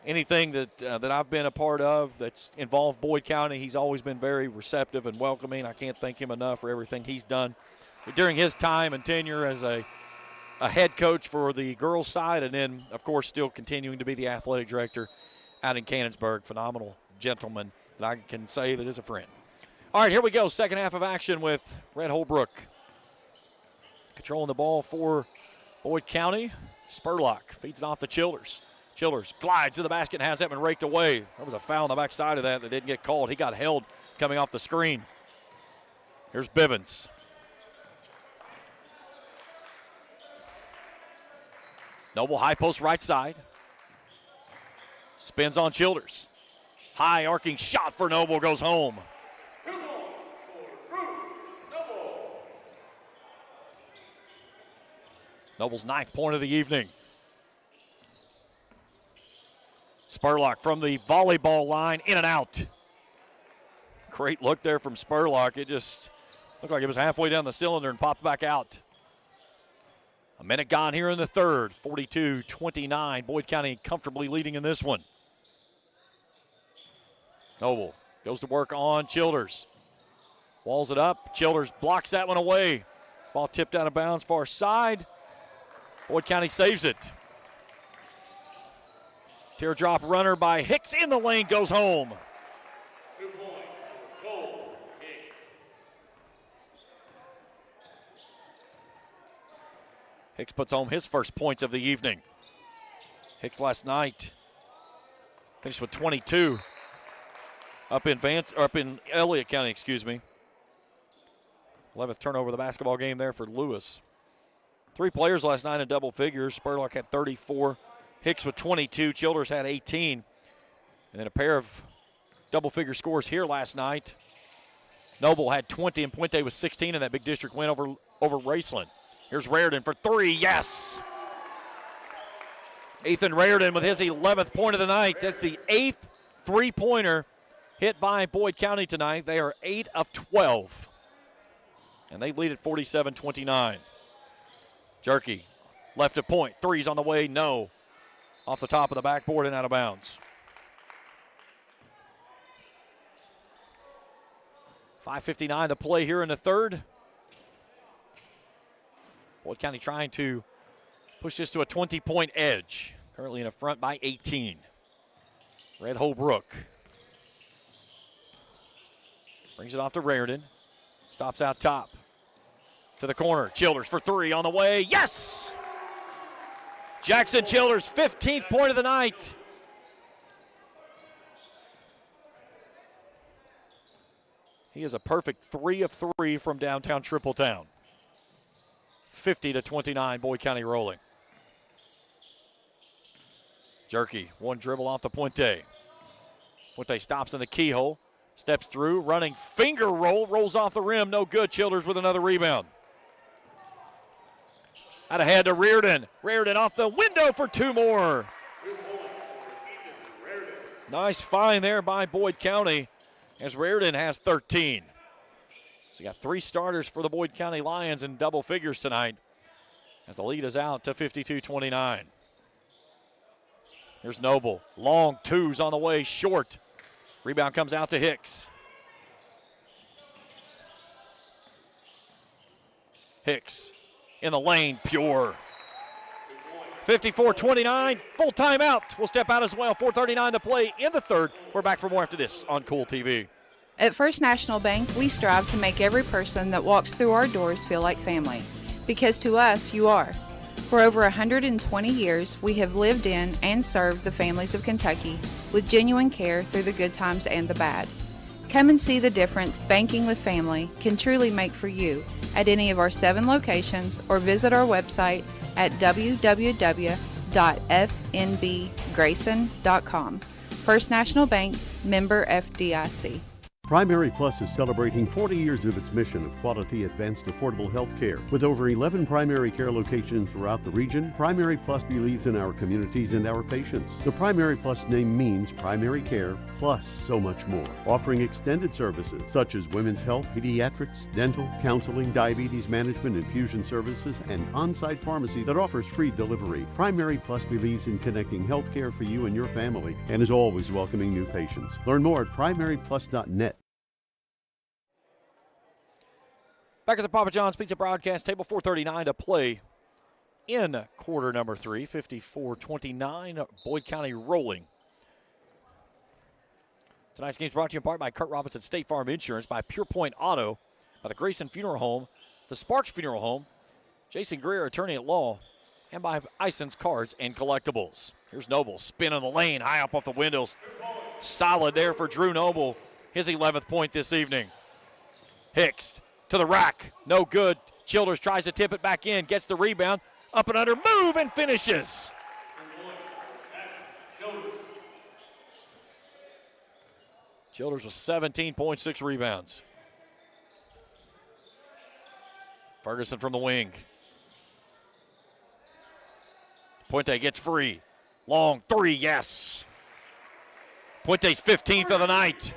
anything that I've been a part of that's involved Boyd County, he's always been very receptive and welcoming. I can't thank him enough for everything he's done during his time and tenure as a head coach for the girls' side, and then, of course, still continuing to be the athletic director out in Canonsburg. Phenomenal gentleman that I can say that is a friend. All right, here we go. Second half of action with Red Holbrook controlling the ball for Boyd County. Spurlock feeds it off to Childers. Childers glides to the basket and has that one raked away. There was a foul on the backside of that didn't get called. He got held coming off the screen. Here's Bivens. Noble high post right side. Spins on Childers. High arcing shot for Noble goes home. Noble's 9th point of the evening. Spurlock from the volleyball line, in and out. Great look there from Spurlock. It just looked like it was halfway down the cylinder and popped back out. A minute gone here in the third. 42-29. Boyd County comfortably leading in this one. Noble goes to work on Childers. Walls it up. Childers blocks that one away. Ball tipped out of bounds, far side. Boyd County saves it. Teardrop runner by Hicks in the lane, goes home. Hicks puts home his first points of the evening. Hicks last night finished with 22 up in Elliott County, 11th turnover of the basketball game there for Lewis. 3 players last night in double figures. Spurlock had 34. Hicks with 22. Childers had 18. And then a pair of double-figure scores here last night. Noble had 20 and Puente was 16 in that big district win over Raceland. Here's Raridan for 3. Yes! Ethan Raridan with his 11th point of the night. That's the 8th three-pointer hit by Boyd County tonight. They are 8 of 12. And they lead at 47-29. Jerky, left of point. 3's on the way, no. Off the top of the backboard and out of bounds. 5:59 to play here in the third. Boyd County trying to push this to a 20-point edge. Currently in a front by 18. Red Holbrook brings it off to Raridan. Stops out top. To the corner. Childers for 3 on the way. Yes! Jackson Childers, 15th point of the night. He is a perfect 3 of 3 from downtown Tripletown. 50-29, Boyd County rolling. Jerky, one dribble off the Puente. Puente stops in the keyhole, steps through, running finger roll, rolls off the rim, no good. Childers with another rebound. Out ahead to Reardon. Reardon off the window for 2 more. Nice find there by Boyd County as Reardon has 13. So you got 3 starters for the Boyd County Lions in double figures tonight as the lead is out to 52-29. Here's Noble. Long 2's on the way, short. Rebound comes out to Hicks. Hicks in the lane, pure. 54-29, full timeout. We'll step out as well. 4:39 to play in the third. We're back for more after this on Kool TV. At First National Bank, we strive to make every person that walks through our doors feel like family. Because to us, you are. For over 120 years, we have lived in and served the families of Kentucky with genuine care through the good times and the bad. Come and see the difference banking with family can truly make for you at any of our 7 locations or visit our website at www.fnbgrayson.com. First National Bank, member FDIC. Primary Plus is celebrating 40 years of its mission of quality, advanced, affordable health care. With over 11 primary care locations throughout the region, Primary Plus believes in our communities and our patients. The Primary Plus name means primary care plus so much more. Offering extended services such as women's health, pediatrics, dental, counseling, diabetes management, infusion services, and on-site pharmacy that offers free delivery. Primary Plus believes in connecting health care for you and your family and is always welcoming new patients. Learn more at primaryplus.net. Back at the Papa John's Pizza broadcast table, 4:39 to play in quarter number 3, 54-29, Boyd County rolling. Tonight's game is brought to you in part by Kurt Robinson State Farm Insurance, by Pure Point Auto, by the Grayson Funeral Home, the Sparks Funeral Home, Jason Greer, attorney at law, and by Ison's Cards and Collectibles. Here's Noble, spin in the lane, high up off the windows. Solid there for Drew Noble, his 11th point this evening. Hicks to the rack, no good. Childers tries to tip it back in, gets the rebound, up and under, move, and finishes. Childers with 17.6 rebounds. Ferguson from the wing. Puente gets free. Long 3, yes. Puente's 15th of the night.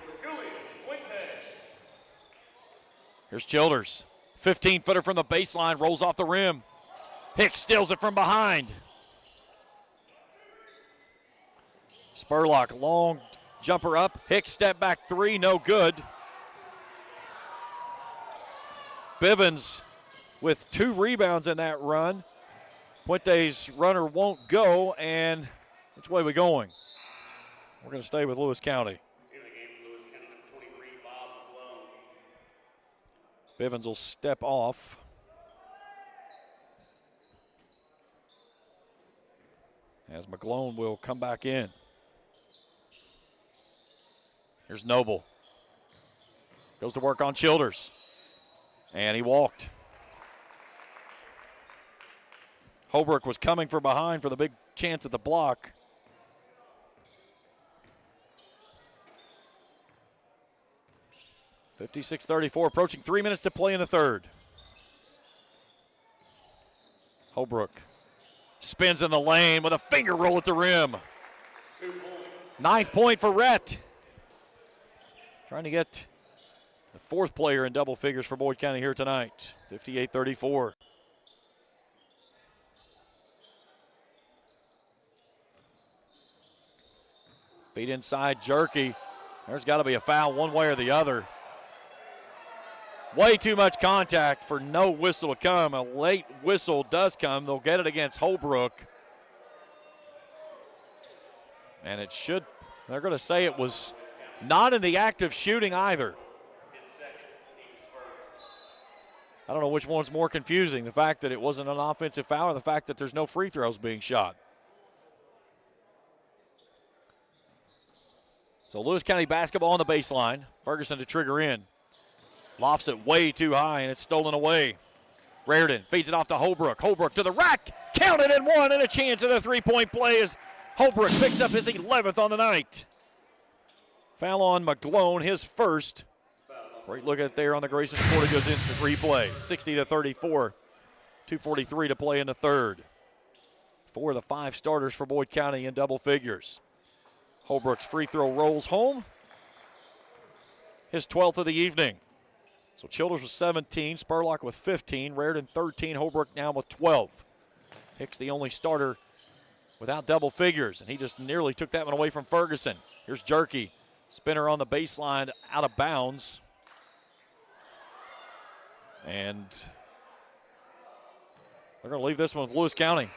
Here's Childers. 15-footer from the baseline, rolls off the rim. Hicks steals it from behind. Spurlock, long jumper up. Hicks step back three, no good. Bivens with 2 rebounds in that run. Puente's runner won't go, and which way are we going? We're going to stay with Lewis County. Bivens will step off. As McGlone will come back in. Here's Noble. Goes to work on Childers. And he walked. Holbrook was coming from behind for the big chance at the block. (56-34), approaching 3 minutes to play in the third. Holbrook spins in the lane with a finger roll at the rim. 9th point for Rhett. Trying to get the 4th player in double figures for Boyd County here tonight. 58-34. Feet inside, Jerky. There's got to be a foul one way or the other. Way too much contact for no whistle to come. A late whistle does come. They'll get it against Holbrook. And it should, they're going to say it was not in the act of shooting either. I don't know which one's more confusing, the fact that it wasn't an offensive foul or the fact that there's no free throws being shot. So Lewis County basketball on the baseline. Ferguson to trigger in. Lofts it way too high, and it's stolen away. Raridan feeds it off to Holbrook. Holbrook to the rack. Counted and one, and a chance at a three-point play as Holbrook picks up his 11th on the night. Foul on McGlone, his first. Great look at it there on the Grayson Sporting Goods instant replay. 60-34. 2:43 to play in the third. 4 of the 5 starters for Boyd County in double figures. Holbrook's free throw rolls home. His 12th of the evening. So Childers with 17, Spurlock with 15, Raridan 13, Holbrook now with 12. Hicks the only starter without double figures, and he just nearly took that one away from Ferguson. Here's Jerky. Spinner on the baseline, out of bounds. And they're going to leave this one with Lewis County.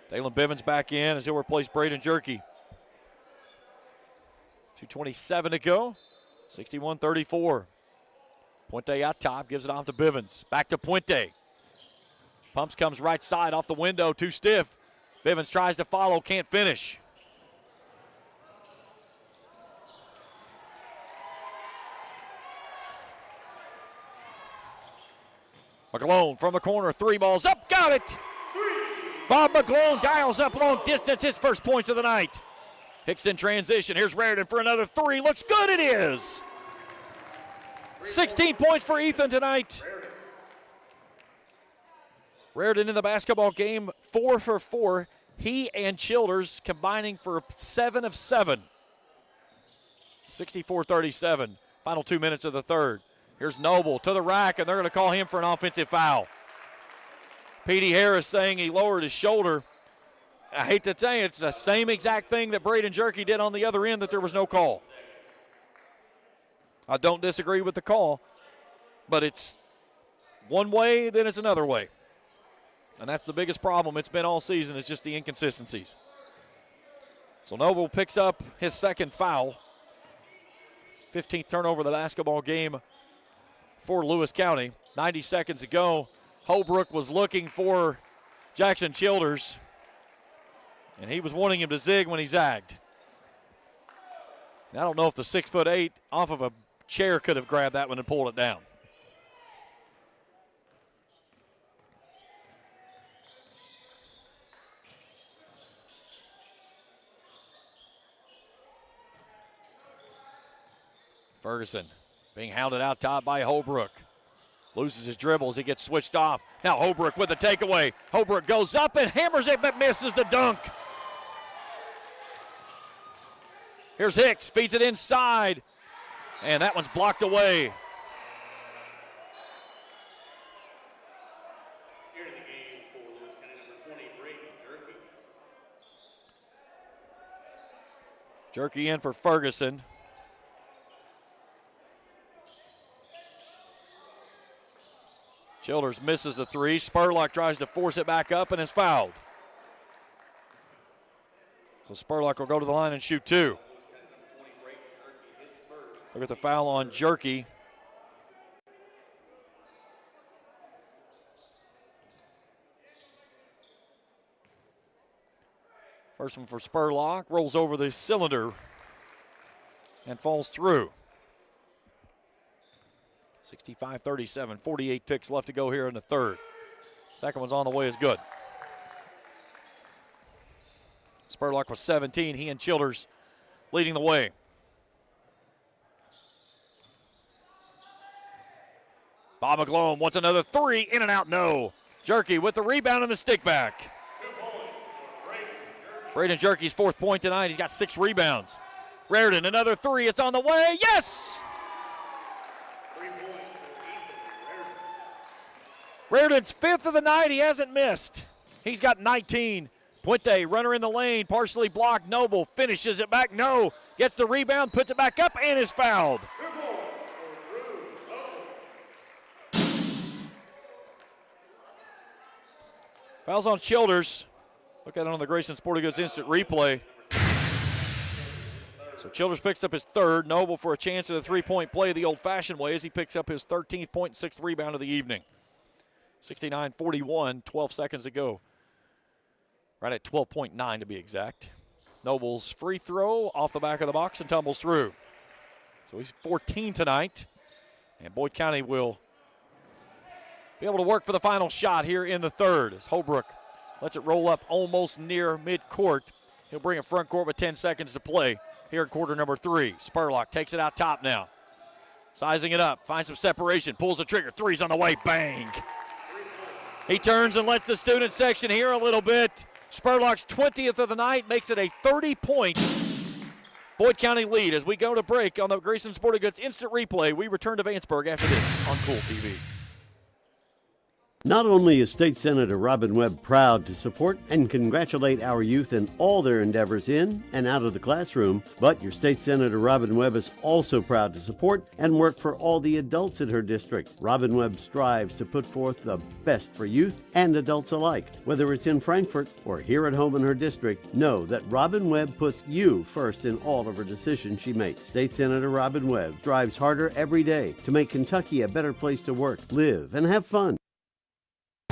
Dalen Bivens back in as he'll replace Braden Jerky. 2:27 to go. 61-34. Puente out top, gives it off to Bivens. Back to Puente. Pumps comes right side off the window, too stiff. Bivens tries to follow, can't finish. McGlone from the corner, 3 balls up, got it! Bob McGlone dials up long distance, his first points of the night. Hicks in transition, here's Raridan for another 3, looks good, it is! 16 points for Ethan tonight. Raridan in the basketball game, 4 for 4. He and Childers combining for 7 of 7. 64-37, final 2 minutes of the third. Here's Noble to the rack, and they're going to call him for an offensive foul. Petey Harris saying he lowered his shoulder. I hate to tell you, it's the same exact thing that Braden Jerky did on the other end, that there was no call. I don't disagree with the call, but it's one way, then it's another way. And that's the biggest problem it's been all season, is just the inconsistencies. So Noble picks up his second foul. 15th turnover of the basketball game for Lewis County. 90 seconds ago, Holbrook was looking for Jackson Childers, and he was wanting him to zig when he zagged. And I don't know if the 6'8" off of a chair could have grabbed that one and pulled it down. Ferguson being hounded out top by Holbrook. Loses his dribbles, he gets switched off. Now Holbrook with the takeaway. Holbrook goes up and hammers it, but misses the dunk. Here's Hicks, feeds it inside, and that one's blocked away. Jerky in for Ferguson. Childers misses the three. Spurlock tries to force it back up and is fouled. So Spurlock will go to the line and shoot two. Look at the foul on Jerky. First one for Spurlock, rolls over the cylinder and falls through. 65-37, 48 ticks left to go here in the third. Second one's on the way is good. Spurlock was 17, he and Childers leading the way. Bob McGlone wants another three, in and out, no. Jerky with the rebound and the stick back. Braden Jerky's fourth point tonight. He's got 6 rebounds. Raridan, another three. It's on the way. Yes! Raridan's 5th of the night. He hasn't missed. He's got 19. Puente, runner in the lane, partially blocked. Noble finishes it back. No. Gets the rebound, puts it back up, and is fouled. Fouls on Childers. Look at it on the Grayson Sporting Goods instant replay. So Childers picks up his third. Noble for a chance at a three-point play the old-fashioned way as he picks up his 13th point and 6th rebound of the evening. 69-41, 12 seconds to go. Right at 12.9 to be exact. Noble's free throw off the back of the box and tumbles through. So he's 14 tonight. And Boyd County will be able to work for the final shot here in the third as Holbrook lets it roll up almost near midcourt. He'll bring it front court with 10 seconds to play here in quarter number 3. Spurlock takes it out top now. Sizing it up, finds some separation, pulls the trigger, three's on the way, bang. He turns and lets the student section hear a little bit. Spurlock's 20th of the night makes it a 30-point Boyd County lead as we go to break on the Grayson Sporting Goods instant replay. We return to Vanceburg after this on Kool TV. Not only is State Senator Robin Webb proud to support and congratulate our youth in all their endeavors in and out of the classroom, but your State Senator Robin Webb is also proud to support and work for all the adults in her district. Robin Webb strives to put forth the best for youth and adults alike. Whether it's in Frankfort or here at home in her district, know that Robin Webb puts you first in all of her decisions she makes. State Senator Robin Webb strives harder every day to make Kentucky a better place to work, live, and have fun.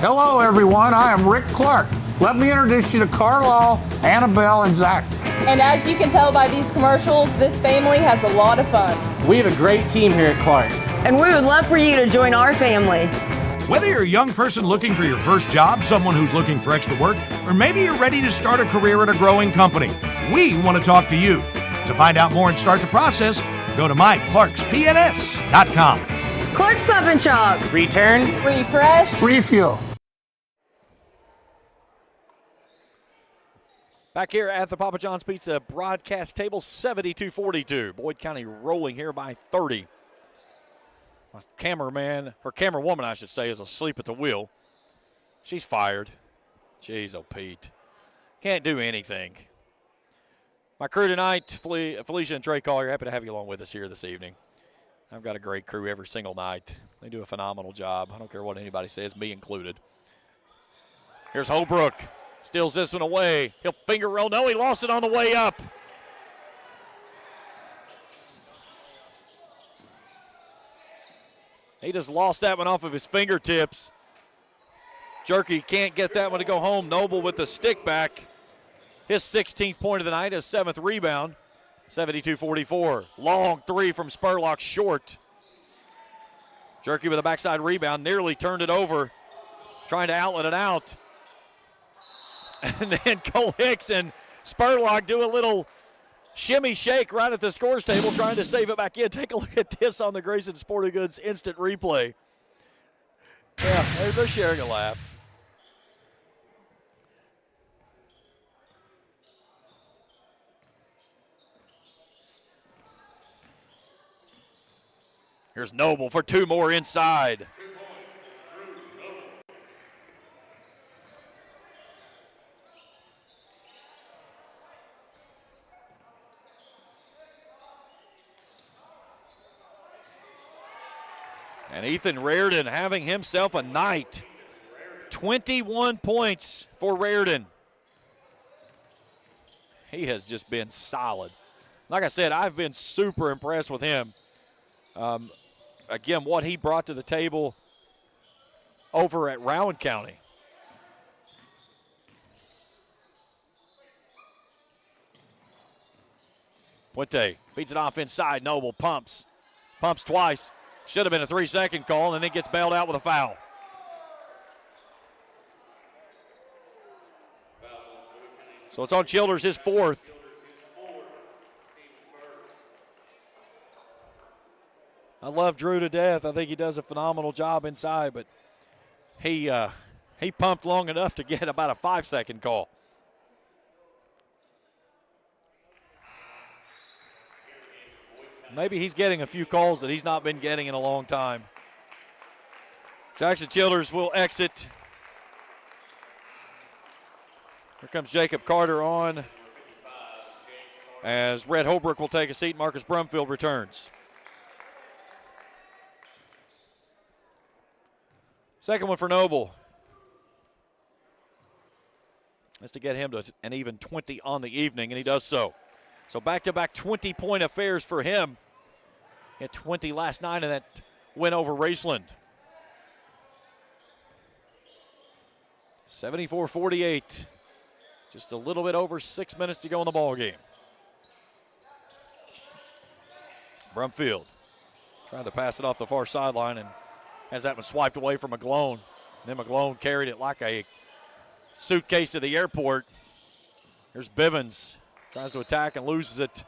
Hello, everyone. I am Rick Clark. Let me introduce you to Carlisle, Annabelle, and Zach. And as you can tell by these commercials, this family has a lot of fun. We have a great team here at Clark's. And we would love for you to join our family. Whether you're a young person looking for your first job, someone who's looking for extra work, or maybe you're ready to start a career at a growing company, we want to talk to you. To find out more and start the process, go to myclarkspns.com. Clark's Pump and Shop. Return. Refresh. Refuel. Back here at the Papa John's Pizza broadcast table, 72-42. Boyd County rolling here by 30. My cameraman, or camerawoman, I should say, is asleep at the wheel. She's fired. Jeez, oh, Pete. Can't do anything. My crew tonight, Felicia and Trey Collier, happy to have you along with us here this evening. I've got a great crew every single night. They do a phenomenal job. I don't care what anybody says, me included. Here's Holbrook. Steals this one away. He'll finger roll. No, he lost it on the way up. He just lost that one off of his fingertips. Jerky can't get that one to go home. Noble with the stick back. His 16th point of the night, his 7th rebound. 72-44. Long three from Spurlock, short. Jerky with a backside rebound, nearly turned it over, trying to outlet it out. And then Cole Hicks and Spurlock do a little shimmy shake right at the scores table, trying to save it back in. Take a look at this on the Grayson Sporting Goods instant replay. Yeah, they're sharing a laugh. Here's Noble for 2 more inside. And Ethan Reardon having himself a night. 21 points for Reardon. He has just been solid. Like I said, I've been super impressed with him. Again, what he brought to the table over at Rowan County. Puente feeds it off inside. Noble pumps. Pumps twice. Should have been a 3-second call, and then gets bailed out with a foul. So it's on Childers, his 4th. I love Drew to death. I think he does a phenomenal job inside, but he pumped long enough to get about a 5-second call. Maybe he's getting a few calls that he's not been getting in a long time. Jackson Childers will exit. Here comes Jacob Carter on as Red Holbrook will take a seat. Marcus Brumfield returns. Second one for Noble. That's to get him to an even 20 on the evening, and he does so. So back-to-back 20-point affairs for him. He had 20 last night in that win over Raceland. 74-48. Just a little bit over 6 minutes to go in the ball game. Brumfield trying to pass it off the far sideline and has that one swiped away from McGlone. And then McGlone carried it like a suitcase to the airport. Here's Bivens. Tries to attack and loses it.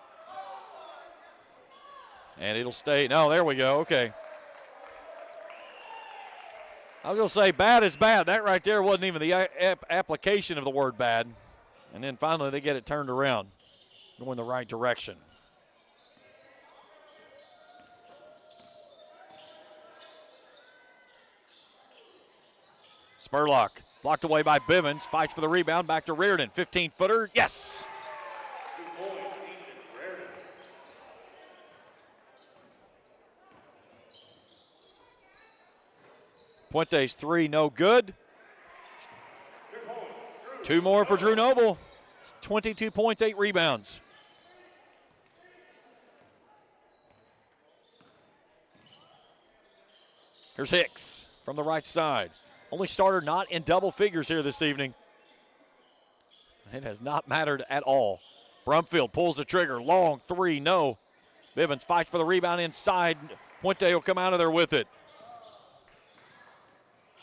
And it'll stay. No, there we go. Okay. I was going to say bad is bad. That right there wasn't even the application of the word bad. And then finally they get it turned around, going the right direction. Spurlock blocked away by Bivens. Fights for the rebound. Back to Reardon. 15-footer. Yes. Puente's 3, no good. 2 more for Drew Noble. 22 points, 8 rebounds. Here's Hicks from the right side. Only starter not in double figures here this evening. It has not mattered at all. Brumfield pulls the trigger. Long 3, no. Bivens fights for the rebound inside. Puente will come out of there with it.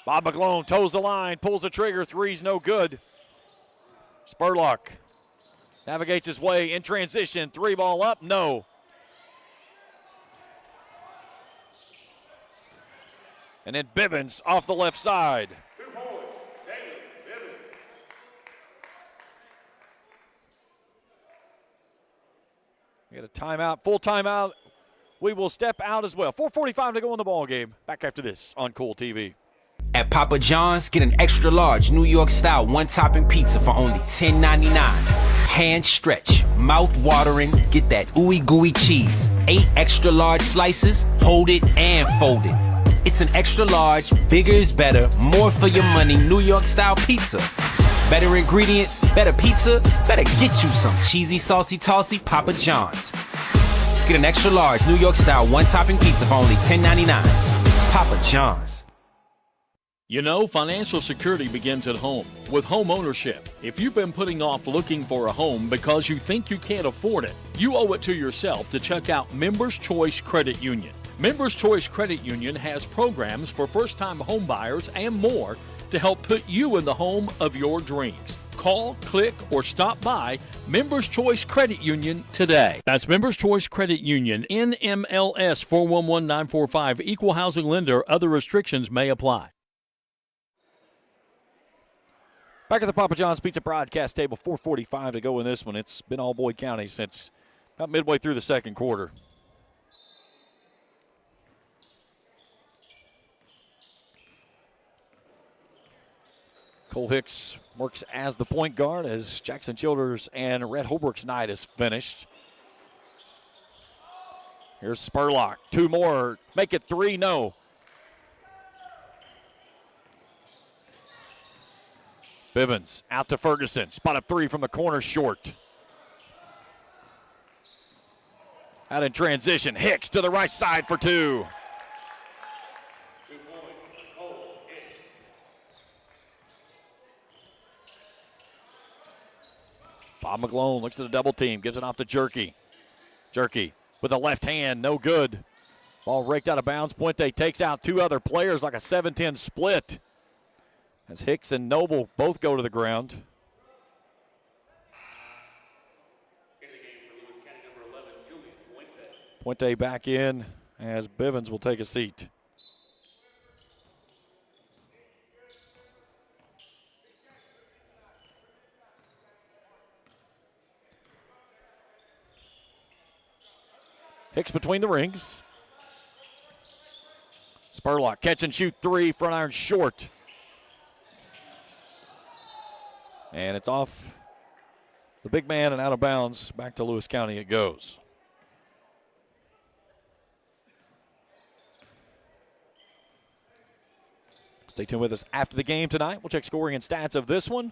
Bob McGlone toes the line, pulls the trigger. 3's no good. Spurlock navigates his way in transition. 3 ball up, no. And then Bivens off the left side. We get a timeout, full timeout. We will step out as well. 4:45 to go in the ball game. Back after this on Kool TV. At Papa John's, get an extra large New York style 1-topping pizza for only $10.99. Hand stretch, mouth watering, get that ooey gooey cheese. 8 extra large slices, hold it and fold it. It's an extra large, bigger is better, more for your money, New York style pizza. Better ingredients, better pizza, better get you some cheesy, saucy, tossy Papa John's. Get an extra large New York style 1-topping pizza for only $10.99. Papa John's. You know, financial security begins at home with home ownership. If you've been putting off looking for a home because you think you can't afford it, you owe it to yourself to check out Members Choice Credit Union. Members Choice Credit Union has programs for first-time home buyers and more to help put you in the home of your dreams. Call, click, or stop by Members Choice Credit Union today. That's Members Choice Credit Union, NMLS 411945, Equal Housing Lender. Other restrictions may apply. Back at the Papa John's Pizza broadcast table, 4:45 to go in this one. It's been all Boyd County since about midway through the second quarter. Cole Hicks works as the point guard as Jackson Childers and Red Holbrook's night is finished. Here's Spurlock. 2 more. Make it 3. No. Bivens out to Ferguson. Spot up 3 from the corner, short. Out in transition. Hicks to the right side for 2. Bob McGlone looks at the double team, gives it off to Jerky. Jerky with the left hand, no good. Ball raked out of bounds. Puente takes out 2 other players like a 7-10 split. As Hicks and Noble both go to the ground. Puente back in as Bivens will take a seat. Hicks between the rings. Spurlock catch and shoot 3, front iron short. And it's off the big man and out of bounds. Back to Lewis County it goes. Stay tuned with us after the game tonight. We'll check scoring and stats of this one.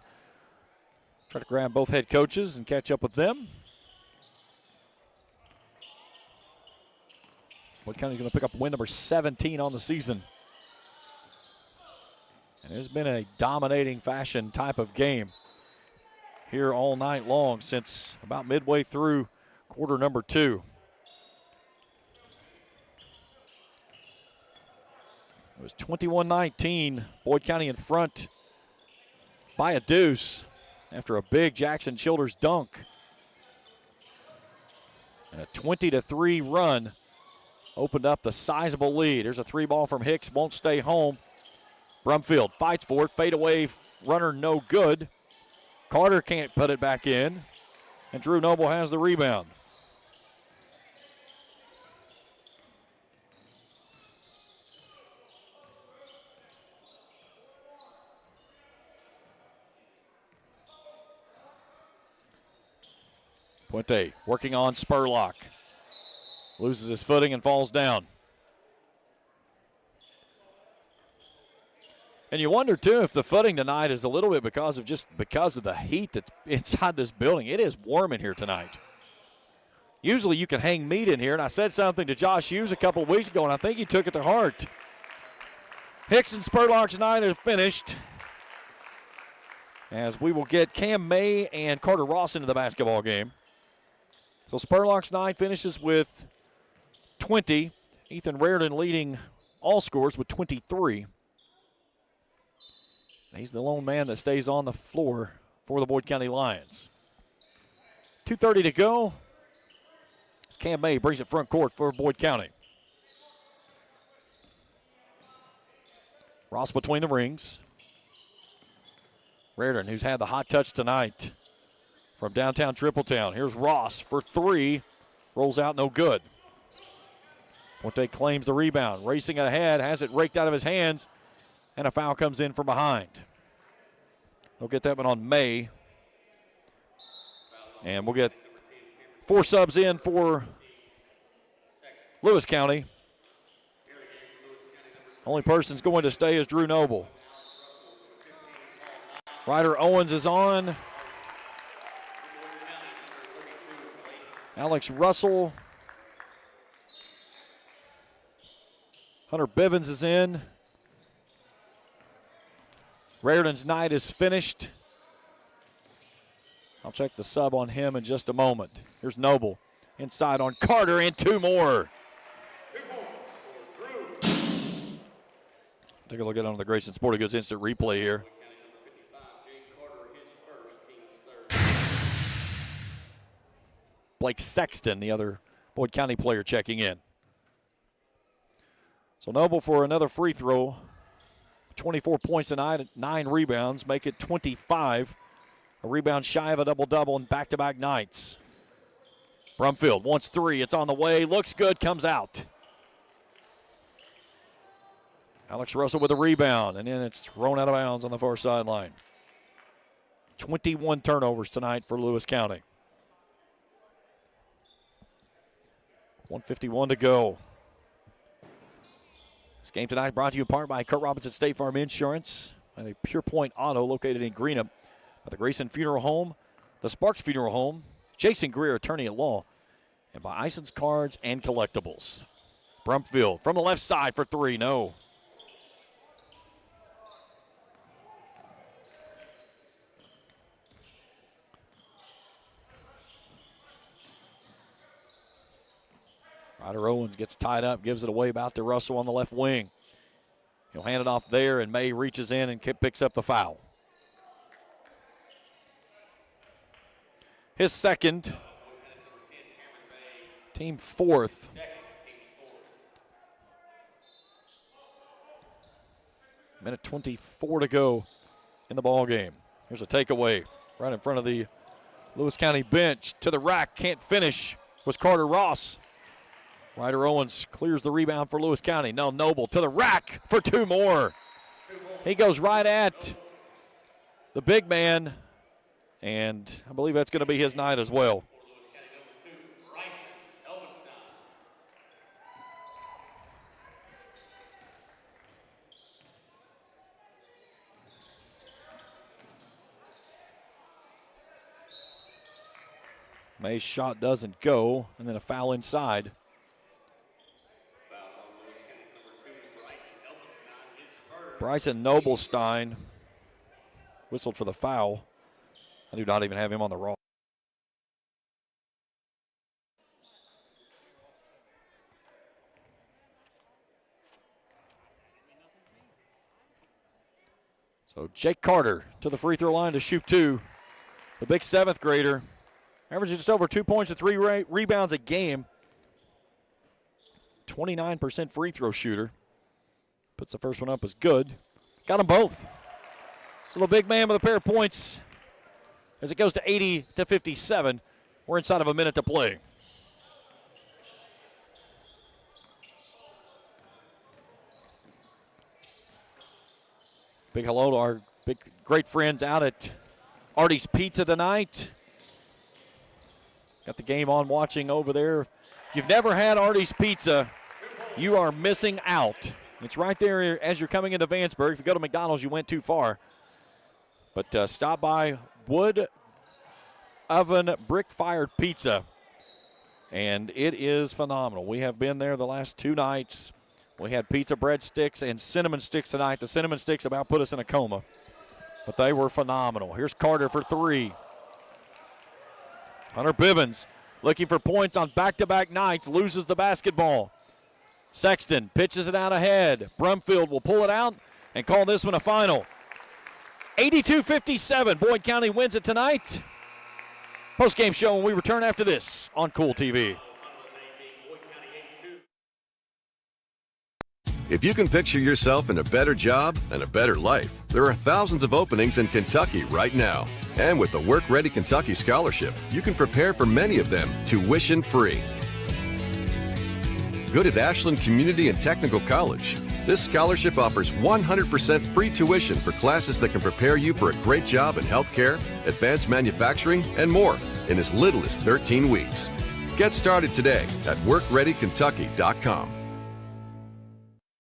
Try to grab both head coaches and catch up with them. Wood County's going to pick up win number 17 on the season. And it's been a dominating fashion type of game here all night long since about midway through quarter number 2. It was 21-19, Boyd County in front by a deuce after a big Jackson Childers dunk. And a 20-3 run opened up the sizable lead. There's a 3 ball from Hicks, won't stay home. Brumfield fights for it, fade away, runner no good. Carter can't put it back in, and Drew Noble has the rebound. Puente working on Spurlock. Loses his footing and falls down. And you wonder, too, if the footing tonight is a little bit because of the heat that's inside this building. It is warm in here tonight. Usually you can hang meat in here, and I said something to Josh Hughes a couple of weeks ago, and I think he took it to heart. Hicks and Spurlock's night is finished, as we will get Cam May and Carter Ross into the basketball game. So Spurlock's night finishes with 20. Ethan Raridan leading all scores with 23. He's the lone man that stays on the floor for the Boyd County Lions. 2:30 to go. As Cam May brings it front court for Boyd County. Ross between the rings. Raridan, who's had the hot touch tonight from downtown Tripletown. Here's Ross for 3. Rolls out, no good. Puente claims the rebound. Racing ahead, has it raked out of his hands, and a foul comes in from behind. They'll get that one on May. And we'll get 4 subs in for Lewis County. Only person's going to stay is Drew Noble. Ryder Owens is on. Alex Russell. Hunter Bivens is in. Raridan's night is finished. I'll check the sub on him in just a moment. Here's Noble. Inside on Carter and 2 more. Take a look at it on the Grayson Sporting Goods instant replay here. Blake Sexton, the other Boyd County player, checking in. So Noble for another free throw. 24 points tonight, 9 rebounds, make it 25. A rebound shy of a double-double in back-to-back nights. Brumfield wants 3. It's on the way. Looks good. Comes out. Alex Russell with a rebound, and then it's thrown out of bounds on the far sideline. 21 turnovers tonight for Lewis County. 1:51 to go. This game tonight brought to you in part by Kurt Robinson State Farm Insurance and a Pure Point Auto located in Greenup, by the Grayson Funeral Home, the Sparks Funeral Home, Jason Greer, attorney at law, and by Ison's Cards and Collectibles. Brumfield from the left side for three, no. Ryder Owens gets tied up, gives it away about to Russell on the left wing. He'll hand it off there, and May reaches in and picks up the foul. His second, team fourth. Minute 24 to go in the ball game. Here's a takeaway right in front of the Lewis County bench. To the rack, can't finish, was Carter Ross. Ryder Owens clears the rebound for Lewis County. Now Noble to the rack for two more. He goes right at the big man, and I believe that's going to be his night as well. May's shot doesn't go, and then a foul inside. Bryson Noblestein whistled for the foul. I do not even have him on the roster. So Jake Carter to the free throw line to shoot two. The big seventh grader, averaging just over 2 points and 3 rebounds a game. 29% free throw shooter. Puts the first one up as good. Got them both. So the big man with a pair of points as it goes to 80-57. We're inside of a minute to play. Big hello to our big great friends out at Artie's Pizza tonight. Got the game on watching over there. If you've never had Artie's Pizza, you are missing out. It's right there as you're coming into Vanceburg. If you go to McDonald's, you went too far. But stop by Wood Oven Brick-Fired Pizza, and it is phenomenal. We have been there the last 2 nights. We had pizza breadsticks and cinnamon sticks tonight. The cinnamon sticks about put us in a coma, but they were phenomenal. Here's Carter for three. Hunter Bivens looking for points on back-to-back nights, loses the basketball. Sexton pitches it out ahead. Brumfield will pull it out and call this one a final. 82-57. Boyd County wins it tonight. Postgame show when we return after this on Kool TV. If you can picture yourself in a better job and a better life, there are thousands of openings in Kentucky right now. And with the Work Ready Kentucky Scholarship, you can prepare for many of them tuition-free. Good at Ashland Community and Technical College. This scholarship offers 100% free tuition for classes that can prepare you for a great job in healthcare, advanced manufacturing, and more in as little as 13 weeks. Get started today at workreadykentucky.com.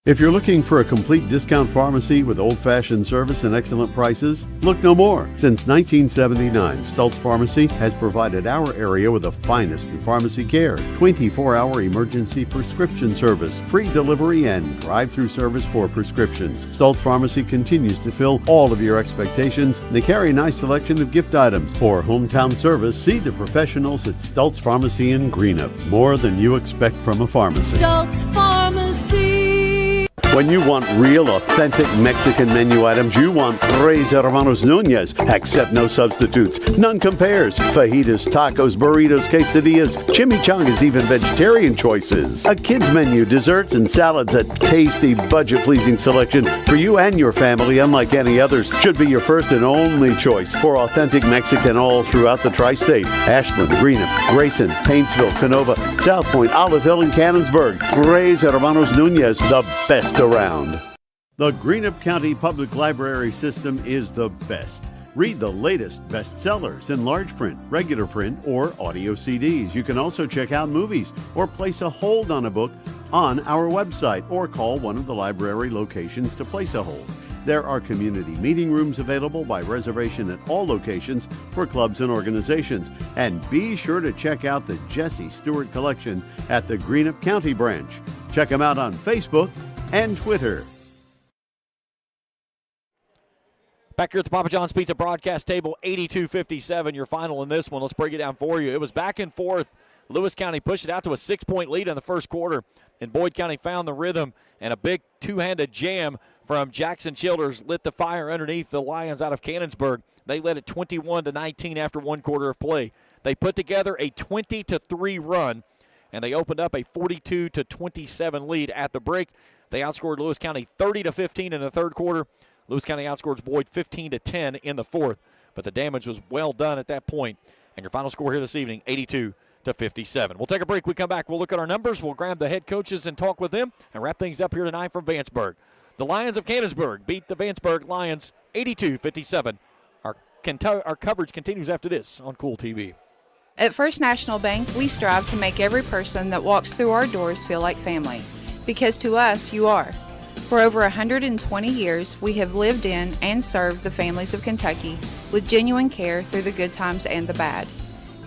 If you're looking for a complete discount pharmacy with old-fashioned service and excellent prices, look no more. Since 1979, Stultz Pharmacy has provided our area with the finest in pharmacy care, 24-hour emergency prescription service, free delivery, and drive-through service for prescriptions. Stultz Pharmacy continues to fill all of your expectations. They carry a nice selection of gift items. For hometown service, see the professionals at Stultz Pharmacy in Greenup. More than you expect from a pharmacy. Stultz Pharmacy. When you want real, authentic Mexican menu items, you want Tres Hermanos Nunez. Accept no substitutes. None compares. Fajitas, tacos, burritos, quesadillas, chimichangas, even vegetarian choices. A kids menu, desserts and salads, a tasty, budget-pleasing selection for you and your family, unlike any others, should be your first and only choice for authentic Mexican all throughout the tri-state. Ashland, Greenup, Grayson, Paintsville, Canova, South Point, Olive Hill, and Cannonsburg. Tres Hermanos Nunez, the best around. The Greenup County Public Library system is the best. Read the latest bestsellers in large print, regular print, or audio CDs. You can also check out movies or place a hold on a book on our website or call one of the library locations to place a hold. There are community meeting rooms available by reservation at all locations for clubs and organizations. And be sure to check out the Jesse Stewart collection at the Greenup County branch. Check them out on Facebook and Twitter. Back here at the Papa John's Pizza broadcast table, 82-57, your final in this one. Let's break it down for you. It was back and forth. Lewis County pushed it out to a 6-point lead in the first quarter, and Boyd County found the rhythm, and a big two-handed jam from Jackson Childers lit the fire underneath the Lions out of Cannonsburg. They led it 21-19 after one quarter of play. They put together a 20-3 run, and they opened up a 42-27 lead at the break. They outscored Lewis County 30-15 in the third quarter. Lewis County outscores Boyd 15-10 in the fourth, but the damage was well done at that point. And your final score here this evening, 82-57. We'll take a break. We come back. We'll look at our numbers. We'll grab the head coaches and talk with them and wrap things up here tonight from Vanceburg. The Lions of Cannonsburg beat the Vanceburg Lions 82-57. Our coverage continues after this on Kool TV. At First National Bank, we strive to make every person that walks through our doors feel like family. Because to us, you are. For over 120 years, we have lived in and served the families of Kentucky with genuine care through the good times and the bad.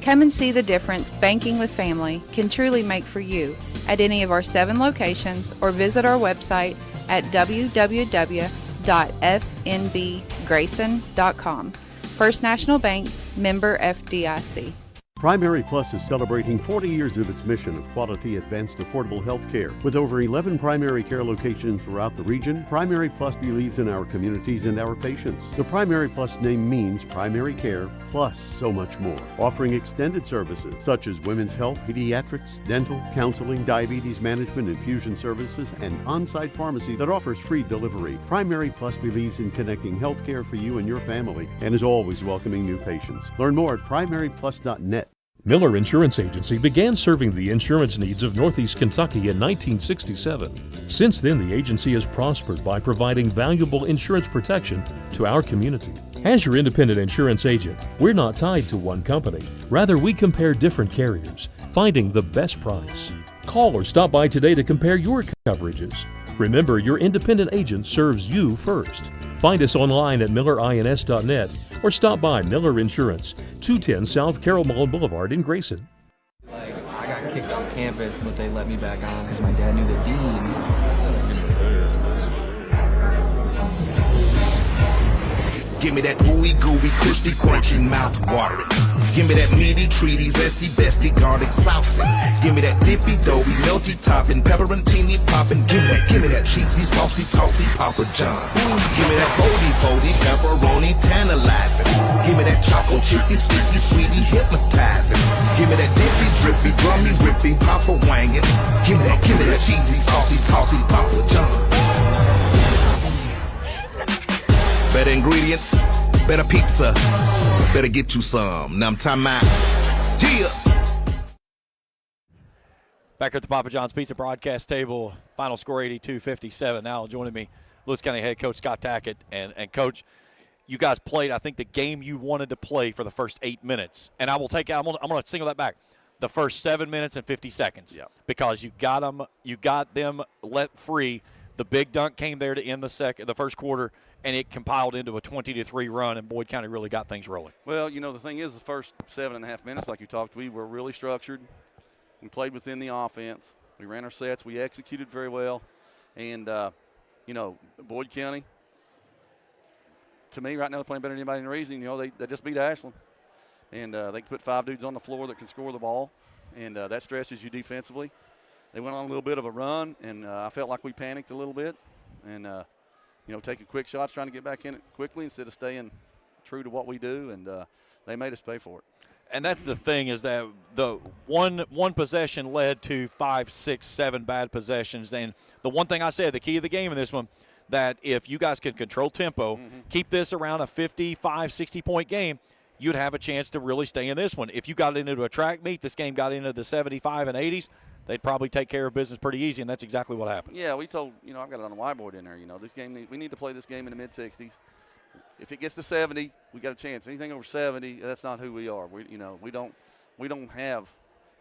Come and see the difference banking with family can truly make for you at any of our 7 locations or visit our website at www.fnbgrayson.com. First National Bank, member FDIC. Primary Plus is celebrating 40 years of its mission of quality, advanced, affordable health care. With over 11 primary care locations throughout the region, Primary Plus believes in our communities and our patients. The Primary Plus name means primary care plus so much more, offering extended services such as women's health, pediatrics, dental, counseling, diabetes management, infusion services, and on-site pharmacy that offers free delivery. Primary Plus believes in connecting health care for you and your family and is always welcoming new patients. Learn more at primaryplus.net. Miller Insurance Agency began serving the insurance needs of Northeast Kentucky in 1967. Since then, the agency has prospered by providing valuable insurance protection to our community. As your independent insurance agent, we're not tied to one company. Rather, we compare different carriers, finding the best price. Call or stop by today to compare your coverages. Remember, your independent agent serves you first. Find us online at millerins.net or stop by Miller Insurance, 210 South Carroll Mall Boulevard in Grayson. I got kicked off campus, but they let me back on because my dad knew the dean. Give me that ooey gooey, crispy, crunchy, mouth watering. Give me that meaty, treaty, zesty, bestie, garlic saucy. Give me that dippy, doughy, melty topping, pepperoncini popping. Give me that cheesy, saucy, tossy Papa John. Give me that foldy, pepperoni, tantalizing. Give me that choco chicken, sticky, sweetie, hypnotizing. Give me that dippy, drippy, drummy, rippy, Papa wangin'. Give me that cheesy, saucy, tossy Papa John. Better ingredients, better pizza, better get you some. Now I'm talking about, yeah. Back at the Papa John's Pizza broadcast table, final score 82-57. Now joining me, Lewis County head coach Scott Tackett. And Coach, you guys played, I think, the game you wanted to play for the first 8 minutes. And I will take out, I'm going to single that back. The first 7 minutes and 50 seconds. Yep. Because you got them let free. The big dunk came there to end the first quarter, and it compiled into a 20-3 run, and Boyd County really got things rolling. Well, you know, the thing is, the first 7.5 minutes, like you talked, we were really structured. We played within the offense. We ran our sets. We executed very well. And, you know, Boyd County, to me, right now they're playing better than anybody in the region. You know, they just beat Ashland. And they can put 5 dudes on the floor that can score the ball, and that stresses you defensively. They went on a little bit of a run, and I felt like we panicked a little bit and, you know, taking quick shots, trying to get back in it quickly instead of staying true to what we do, and they made us pay for it. And that's the thing, is that the one possession led to 5, 6, 7 bad possessions. And the one thing I said, the key of the game in this one, that if you guys can control tempo, keep this around a 55, 60-point game, you'd have a chance to really stay in this one. If you got into a track meet, this game got into the 75 and 80s, they'd probably take care of business pretty easy, and that's exactly what happened. Yeah, we told, you know, I've got it on the whiteboard in there, you know, this game, we need to play this game in the mid-60s. if it gets to 70, we got a chance. Anything over 70, that's not who we are. We don't have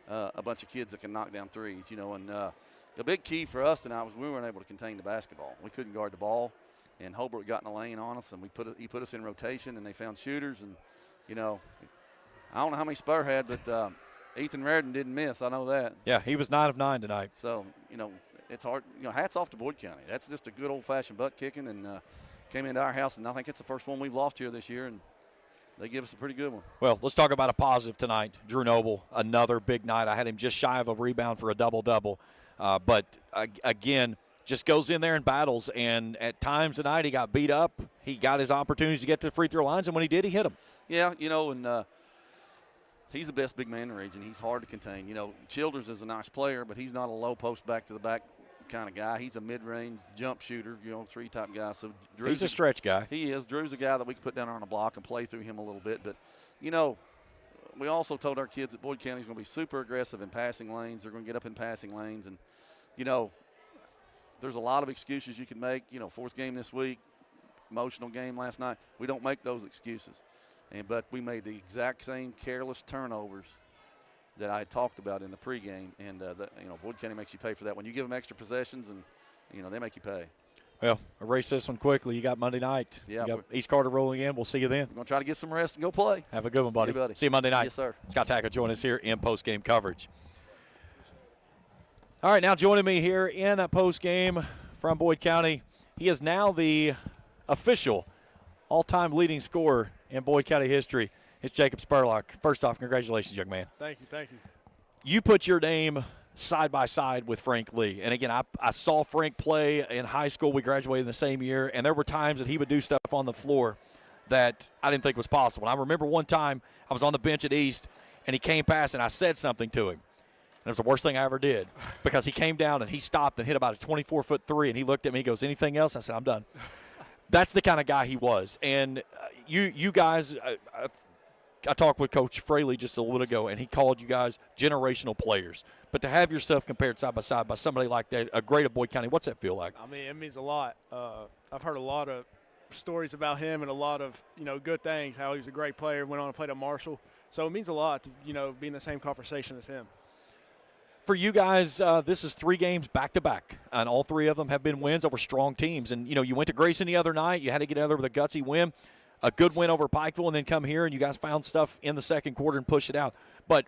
a bunch of kids that can knock down threes. And the big key for us tonight was we weren't able to contain the basketball. We couldn't guard the ball, and Holbrook got in the lane on us, and he put us in rotation, and they found shooters. And I don't know how many Spur had, but Ethan Reardon didn't miss. I know that. Yeah, he was 9 of 9 tonight. So it's hard. Hats off to Boyd County. That's just a good old-fashioned butt kicking, and came into our house, and I think it's the first one we've lost here this year, and they give us a pretty good one. Well, let's talk about a positive tonight. Drew Noble, another big night. I had him just shy of a rebound for a double-double. But, again, just goes in there and battles. And at times tonight he got beat up. He got his opportunities to get to the free throw lines, and when he did, he hit them. Yeah, and he's the best big man in the region. He's hard to contain. Childers is a nice player, but he's not a low post back to the back kind of guy. He's a mid-range jump shooter, 3-type guy. So he's a stretch guy. He is. Drew's a guy that we can put down on a block and play through him a little bit. But, we also told our kids that Boyd County's going to be super aggressive in passing lanes. They're going to get up in passing lanes. And, there's a lot of excuses you can make. Fourth game this week, emotional game last night. We don't make those excuses. But we made the exact same careless turnovers that I talked about in the pregame, and Boyd County makes you pay for that. When you give them extra possessions, and they make you pay. Well, erase this one quickly. You got Monday night. Yeah, you got East Carter rolling in. We'll see you then. We're going to try to get some rest and go play. Have a good one, buddy. Hey, buddy. See you Monday night. Yes, sir. Scott Tackett join us here in post-game coverage. All right, now joining me here in a post-game from Boyd County, he is now the official all-time leading scorer in Boyd County history. It's Jacob Spurlock. First off, congratulations, young man. Thank you. You put your name side by side with Frank Lee. And, again, I saw Frank play in high school. We graduated in the same year, and there were times that he would do stuff on the floor that I didn't think was possible. And I remember one time I was on the bench at East, and he came past, and I said something to him. And it was the worst thing I ever did because he came down and he stopped and hit about a 24-foot three, and he looked at me and he goes, anything else? I said, I'm done. That's the kind of guy he was. And you guys, I talked with Coach Fraley just a little bit ago, and he called you guys generational players. But to have yourself compared side by side by somebody like that, a great of Boyd County, what's that feel like? I mean, it means a lot. I've heard a lot of stories about him and a lot of, good things, how he was a great player, went on to play at Marshall. So it means a lot to, be in the same conversation as him. For you guys, this is 3 games back-to-back, and all 3 of them have been wins over strong teams. And, you went to Grayson the other night. You had to get out there with a gutsy win, a good win over Pikeville, and then come here, and you guys found stuff in the second quarter and pushed it out. But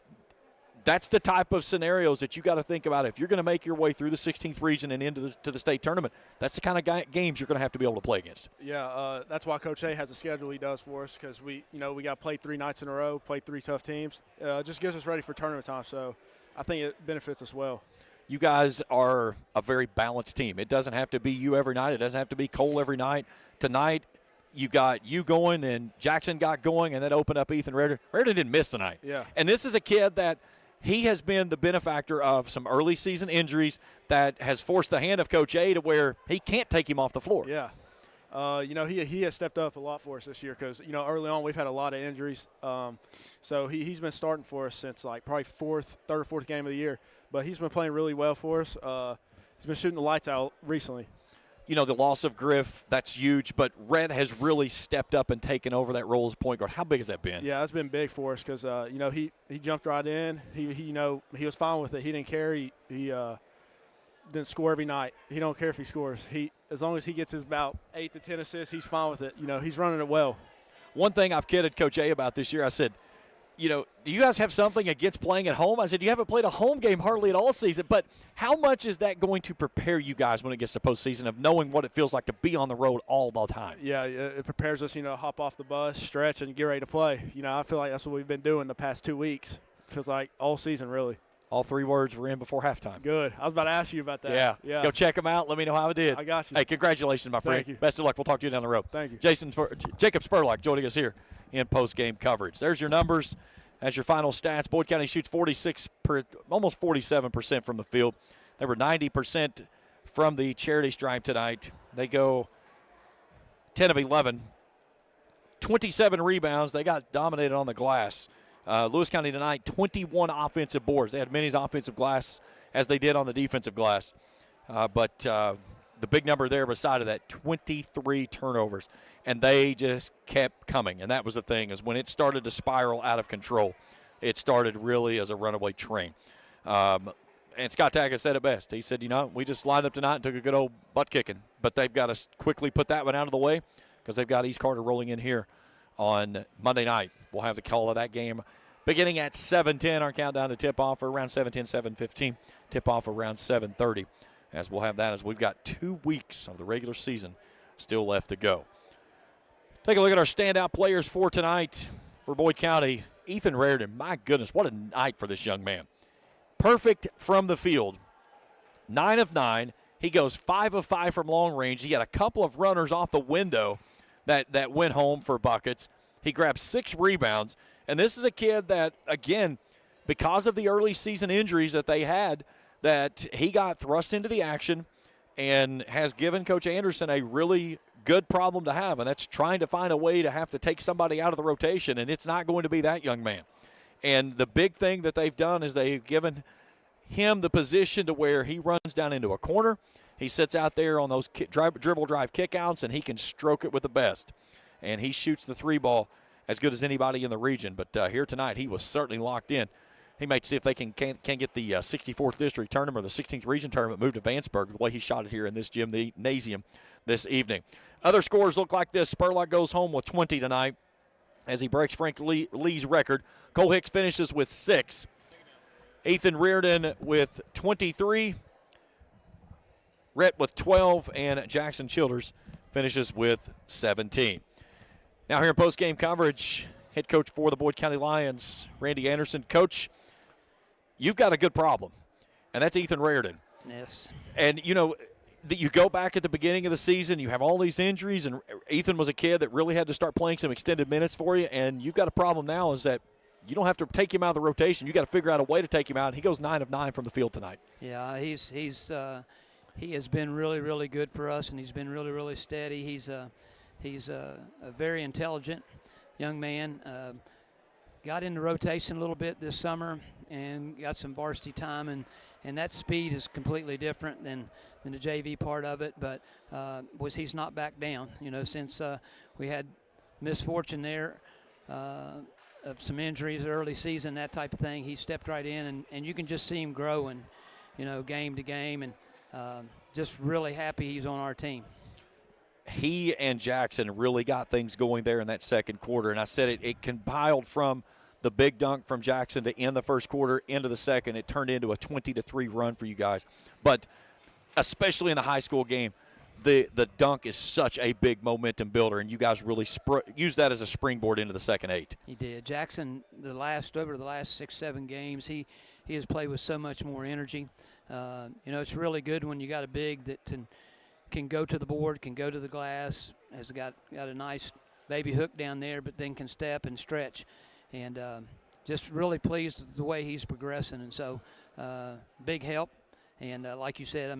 that's the type of scenarios that you got to think about. If you're going to make your way through the 16th region and into the state tournament, that's the kind of games you're going to have to be able to play against. Yeah, that's why Coach A has the schedule he does for us, because we got to play 3 nights in a row, play 3 tough teams. It just gets us ready for tournament time, so I think it benefits us well. You guys are a very balanced team. It doesn't have to be you every night. It doesn't have to be Cole every night. Tonight, you got you going, then Jackson got going, and that opened up Ethan Reardon. Reardon didn't miss tonight. Yeah. And this is a kid that he has been the benefactor of some early season injuries that has forced the hand of Coach A to where he can't take him off the floor. Yeah. He has stepped up a lot for us this year because, early on we've had a lot of injuries. So he's been starting for us since probably third or fourth game of the year. But he's been playing really well for us. He's been shooting the lights out recently. The loss of Griff, that's huge. But Red has really stepped up and taken over that role as point guard. How big has that been? Yeah, it's been big for us because, he jumped right in. He was fine with it. He didn't care. He didn't score every night. He don't care if he scores. As long as he gets his about 8 to 10 assists, he's fine with it. He's running it well. One thing I've kidded Coach A about this year, I said, do you guys have something against playing at home? I said, you haven't played a home game hardly at all season, but how much is that going to prepare you guys when it gets to postseason of knowing what it feels like to be on the road all the time? Yeah, it prepares us, hop off the bus, stretch, and get ready to play. I feel like that's what we've been doing the past 2 weeks. Feels like all season, really. All 3 words were in before halftime. Good. I was about to ask you about that. Yeah. Go check them out. Let me know how it did. I got you. Hey, congratulations, my friend. Thank you. Best of luck. We'll talk to you down the road. Thank you. Jacob Spurlock joining us here in post-game coverage. There's your numbers as your final stats. Boyd County shoots almost 47% from the field. They were 90% from the charity stripe tonight. They go 10 of 11. 27 rebounds. They got dominated on the glass. Lewis County tonight, 21 offensive boards. They had many offensive glass as they did on the defensive glass. But the the big number there beside of that, 23 turnovers. And they just kept coming. And that was the thing, is when it started to spiral out of control, it started really as a runaway train. And Scott Tackett said it best. He said, we just lined up tonight and took a good old butt kicking. But they've got to quickly put that one out of the way because they've got East Carter rolling in here on Monday night. We'll have the call of that game beginning at 7:10. Our countdown to tip-off around 7:10, 7:15. Tip-off around 7:30. As we'll have that as we've got 2 weeks of the regular season still left to go. Take a look at our standout players for tonight for Boyd County. Ethan Reardon, my goodness, what a night for this young man. Perfect from the field. 9 of 9. He goes 5 of 5 from long range. He had a couple of runners off the window that went home for buckets. He grabbed 6 rebounds. And this is a kid that, again, because of the early season injuries that they had, that he got thrust into the action and has given Coach Anderson a really good problem to have, and that's trying to find a way to have to take somebody out of the rotation, and it's not going to be that young man. And the big thing that they've done is they've given him the position to where he runs down into a corner. He sits out there on those dribble drive kickouts, and he can stroke it with the best. And he shoots the 3 ball as good as anybody in the region. But here tonight, he was certainly locked in. He might see if they can get the 64th District Tournament or the 16th Region Tournament moved to Vanceburg the way he shot it here in this gymnasium this evening. Other scores look like this. Spurlock goes home with 20 tonight as he breaks Frank Lee's record. Cole Hicks finishes with 6. Ethan Reardon with 23. Rhett with 12. And Jackson Childers finishes with 17. Now here in post-game coverage, head coach for the Boyd County Lions, Randy Anderson. Coach, you've got a good problem, and that's Ethan Reardon. Yes. And, you go back at the beginning of the season, you have all these injuries, and Ethan was a kid that really had to start playing some extended minutes for you, and you've got a problem now is that you don't have to take him out of the rotation. You got to figure out a way to take him out. He goes 9 of 9 from the field tonight. Yeah, he has been really, really good for us, and he's been really, really steady. He's a very intelligent young man. Got in the rotation a little bit this summer and got some varsity time, and that speed is completely different than the JV part of it, but he's not back down. Since we had misfortune there of some injuries early season, that type of thing, he stepped right in, and you can just see him growing, game to game, and just really happy he's on our team. He and Jackson really got things going there in that second quarter, and I said it compiled from the big dunk from Jackson to end the first quarter into the second. It turned into a 20-3 run for you guys. But especially in the high school game, the dunk is such a big momentum builder, and you guys really use that as a springboard into the second 8. He did. Jackson, over the last 6-7 games, he has played with so much more energy. It's really good when you got a big that can go to the board, can go to the glass, has got a nice baby hook down there, but then can step and stretch. And just really pleased with the way he's progressing. And so big help. And like you said,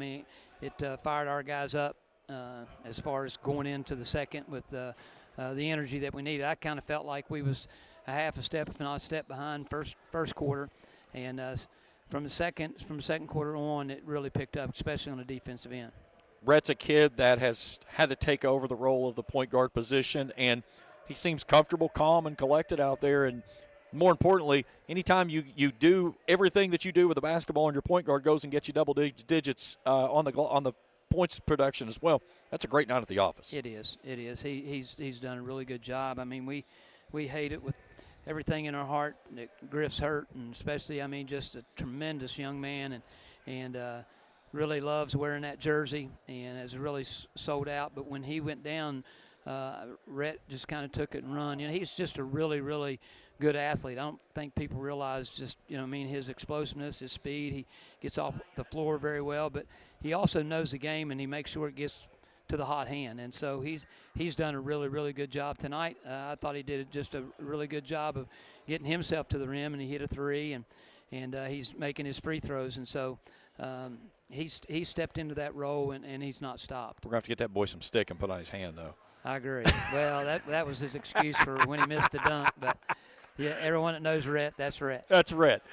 it fired our guys up as far as going into the second with the energy that we needed. I kind of felt like we was a half a step, if not a step behind first quarter. And from the second quarter on, it really picked up, especially on the defensive end. Rhett's a kid that has had to take over the role of the point guard position, and he seems comfortable, calm, and collected out there. And more importantly, anytime you do everything that you do with the basketball and your point guard goes and gets you double digits on the points production as well, that's a great night at the office. It is. He's done a really good job. We hate it with everything in our heart that Griff's hurt, and especially, just a tremendous young man and really loves wearing that jersey and has really sold out. But when he went down, Rhett just kind of took it and run. He's just a really, really good athlete. I don't think people realize just, his explosiveness, his speed. He gets off the floor very well, but he also knows the game, and he makes sure it gets to the hot hand. And so he's done a really, really good job tonight. I thought he did just a really good job of getting himself to the rim, and he hit a 3, and he's making his free throws. And so he's stepped into that role, and he's not stopped. We're going to have to get that boy some stick and put on his hand, though. I agree. Well, that was his excuse for when he missed the dunk. But, yeah, everyone that knows Rhett, that's Rhett. That's Rhett.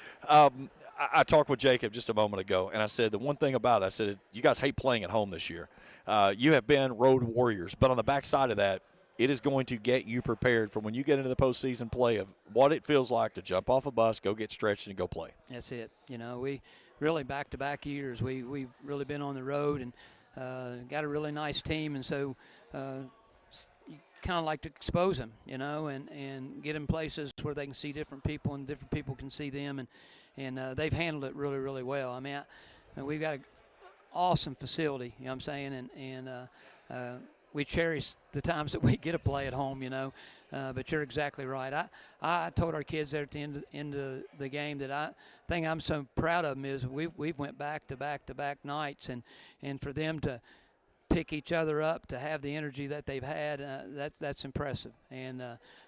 I talked with Jacob just a moment ago, and I said the one thing about it, I said, you guys hate playing at home this year. You have been road warriors, but on the backside of that, it is going to get you prepared for when you get into the postseason play of what it feels like to jump off a bus, go get stretched, and go play. That's it. We really back-to-back years, we've really been on the road and got a really nice team, and so you kind of like to expose them, and get in places where they can see different people and different people can see them, and they've handled it really, really well. I mean, we've got an awesome facility, you know what I'm saying, and we cherish the times that we get to play at home, but you're exactly right. I told our kids there at the end of the game that thing I'm so proud of them is we've went back to back nights, and for them to pick each other up, to have the energy that they've had, that's impressive. And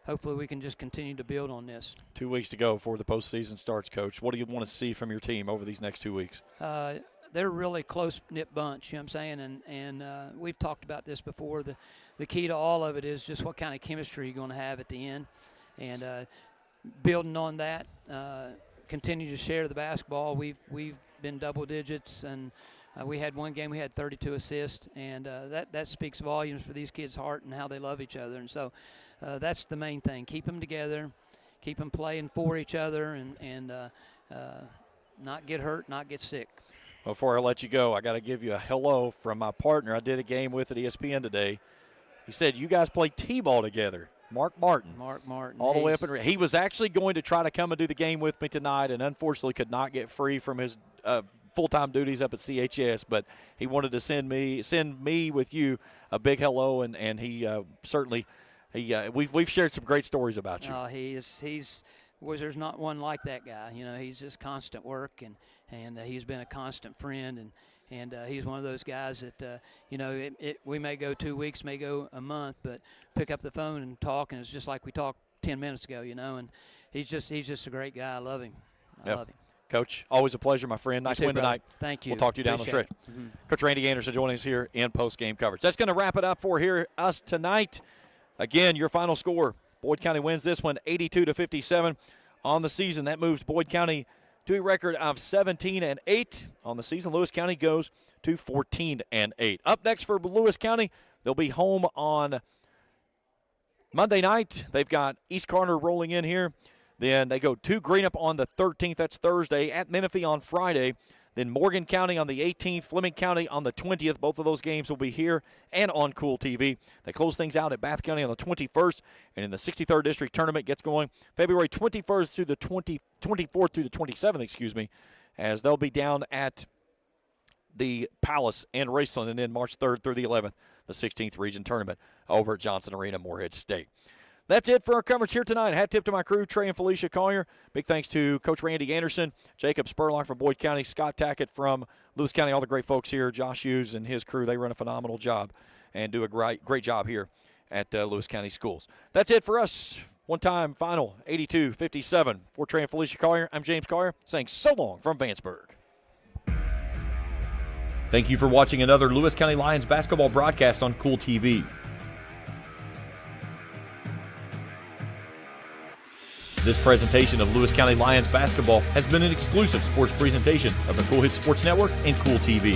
hopefully we can just continue to build on this. 2 weeks to go before the postseason starts, Coach. What do you want to see from your team over these next 2 weeks? They're a really close-knit bunch, you know what I'm saying? And we've talked about this before. The key to all of it is just what kind of chemistry you're going to have at the end. And building on that, continue to share the basketball. We've been double digits, and we had one game we had 32 assists, and that speaks volumes for these kids' heart and how they love each other. And so that's the main thing. Keep them together, keep them playing for each other, and not get hurt, not get sick. Before I let you go, I got to give you a hello from my partner I did a game with at ESPN today. He said you guys play T-ball together. Mark Martin. All the way up in. He was actually going to try to come and do the game with me tonight, and unfortunately could not get free from his full-time duties up at CHS. But he wanted to send me with you a big hello, and he certainly we've shared some great stories about you. There's not one like that guy. He's just constant work, and he's been a constant friend, and he's one of those guys that we may go 2 weeks, may go a month, but pick up the phone and talk, and it's just like we talked 10 minutes ago, and he's just a great guy. I love him. I love him. Coach, always a pleasure, my friend. Nice win tonight. Thank you. We'll talk to you down the stretch. Mm-hmm. Coach Randy Anderson joining us here in post-game coverage. That's going to wrap it up for us tonight. Again, your final score. Boyd County wins this one 82-57 on the season. That moves Boyd County to a record of 17-8 on the season. Lewis County goes to 14-8. Up next for Lewis County, they'll be home on Monday night. They've got East Carter rolling in here. Then they go to Greenup on the 13th. That's Thursday. At Menifee on Friday. Then Morgan County on the 18th, Fleming County on the 20th. Both of those games will be here and on Kool TV. They close things out at Bath County on the 21st, and in the 63rd District Tournament gets going February 21st through the 24th through the 27th, as they'll be down at the Palace and Raceland, and then March 3rd through the 11th, the 16th Region Tournament over at Johnson Arena, Morehead State. That's it for our coverage here tonight. Hat tip to my crew, Trey and Felicia Collier. Big thanks to Coach Randy Anderson, Jacob Spurlock from Boyd County, Scott Tackett from Lewis County, all the great folks here, Josh Hughes and his crew. They run a phenomenal job and do a great job here at Lewis County Schools. That's it for us. One-time final, 82-57. For Trey and Felicia Collier, I'm James Collier saying so long from Vanceburg. Thank you for watching another Lewis County Lions basketball broadcast on Kool TV. This presentation of Lewis County Lions basketball has been an exclusive sports presentation of the Kool Hit Sports Network and Kool TV.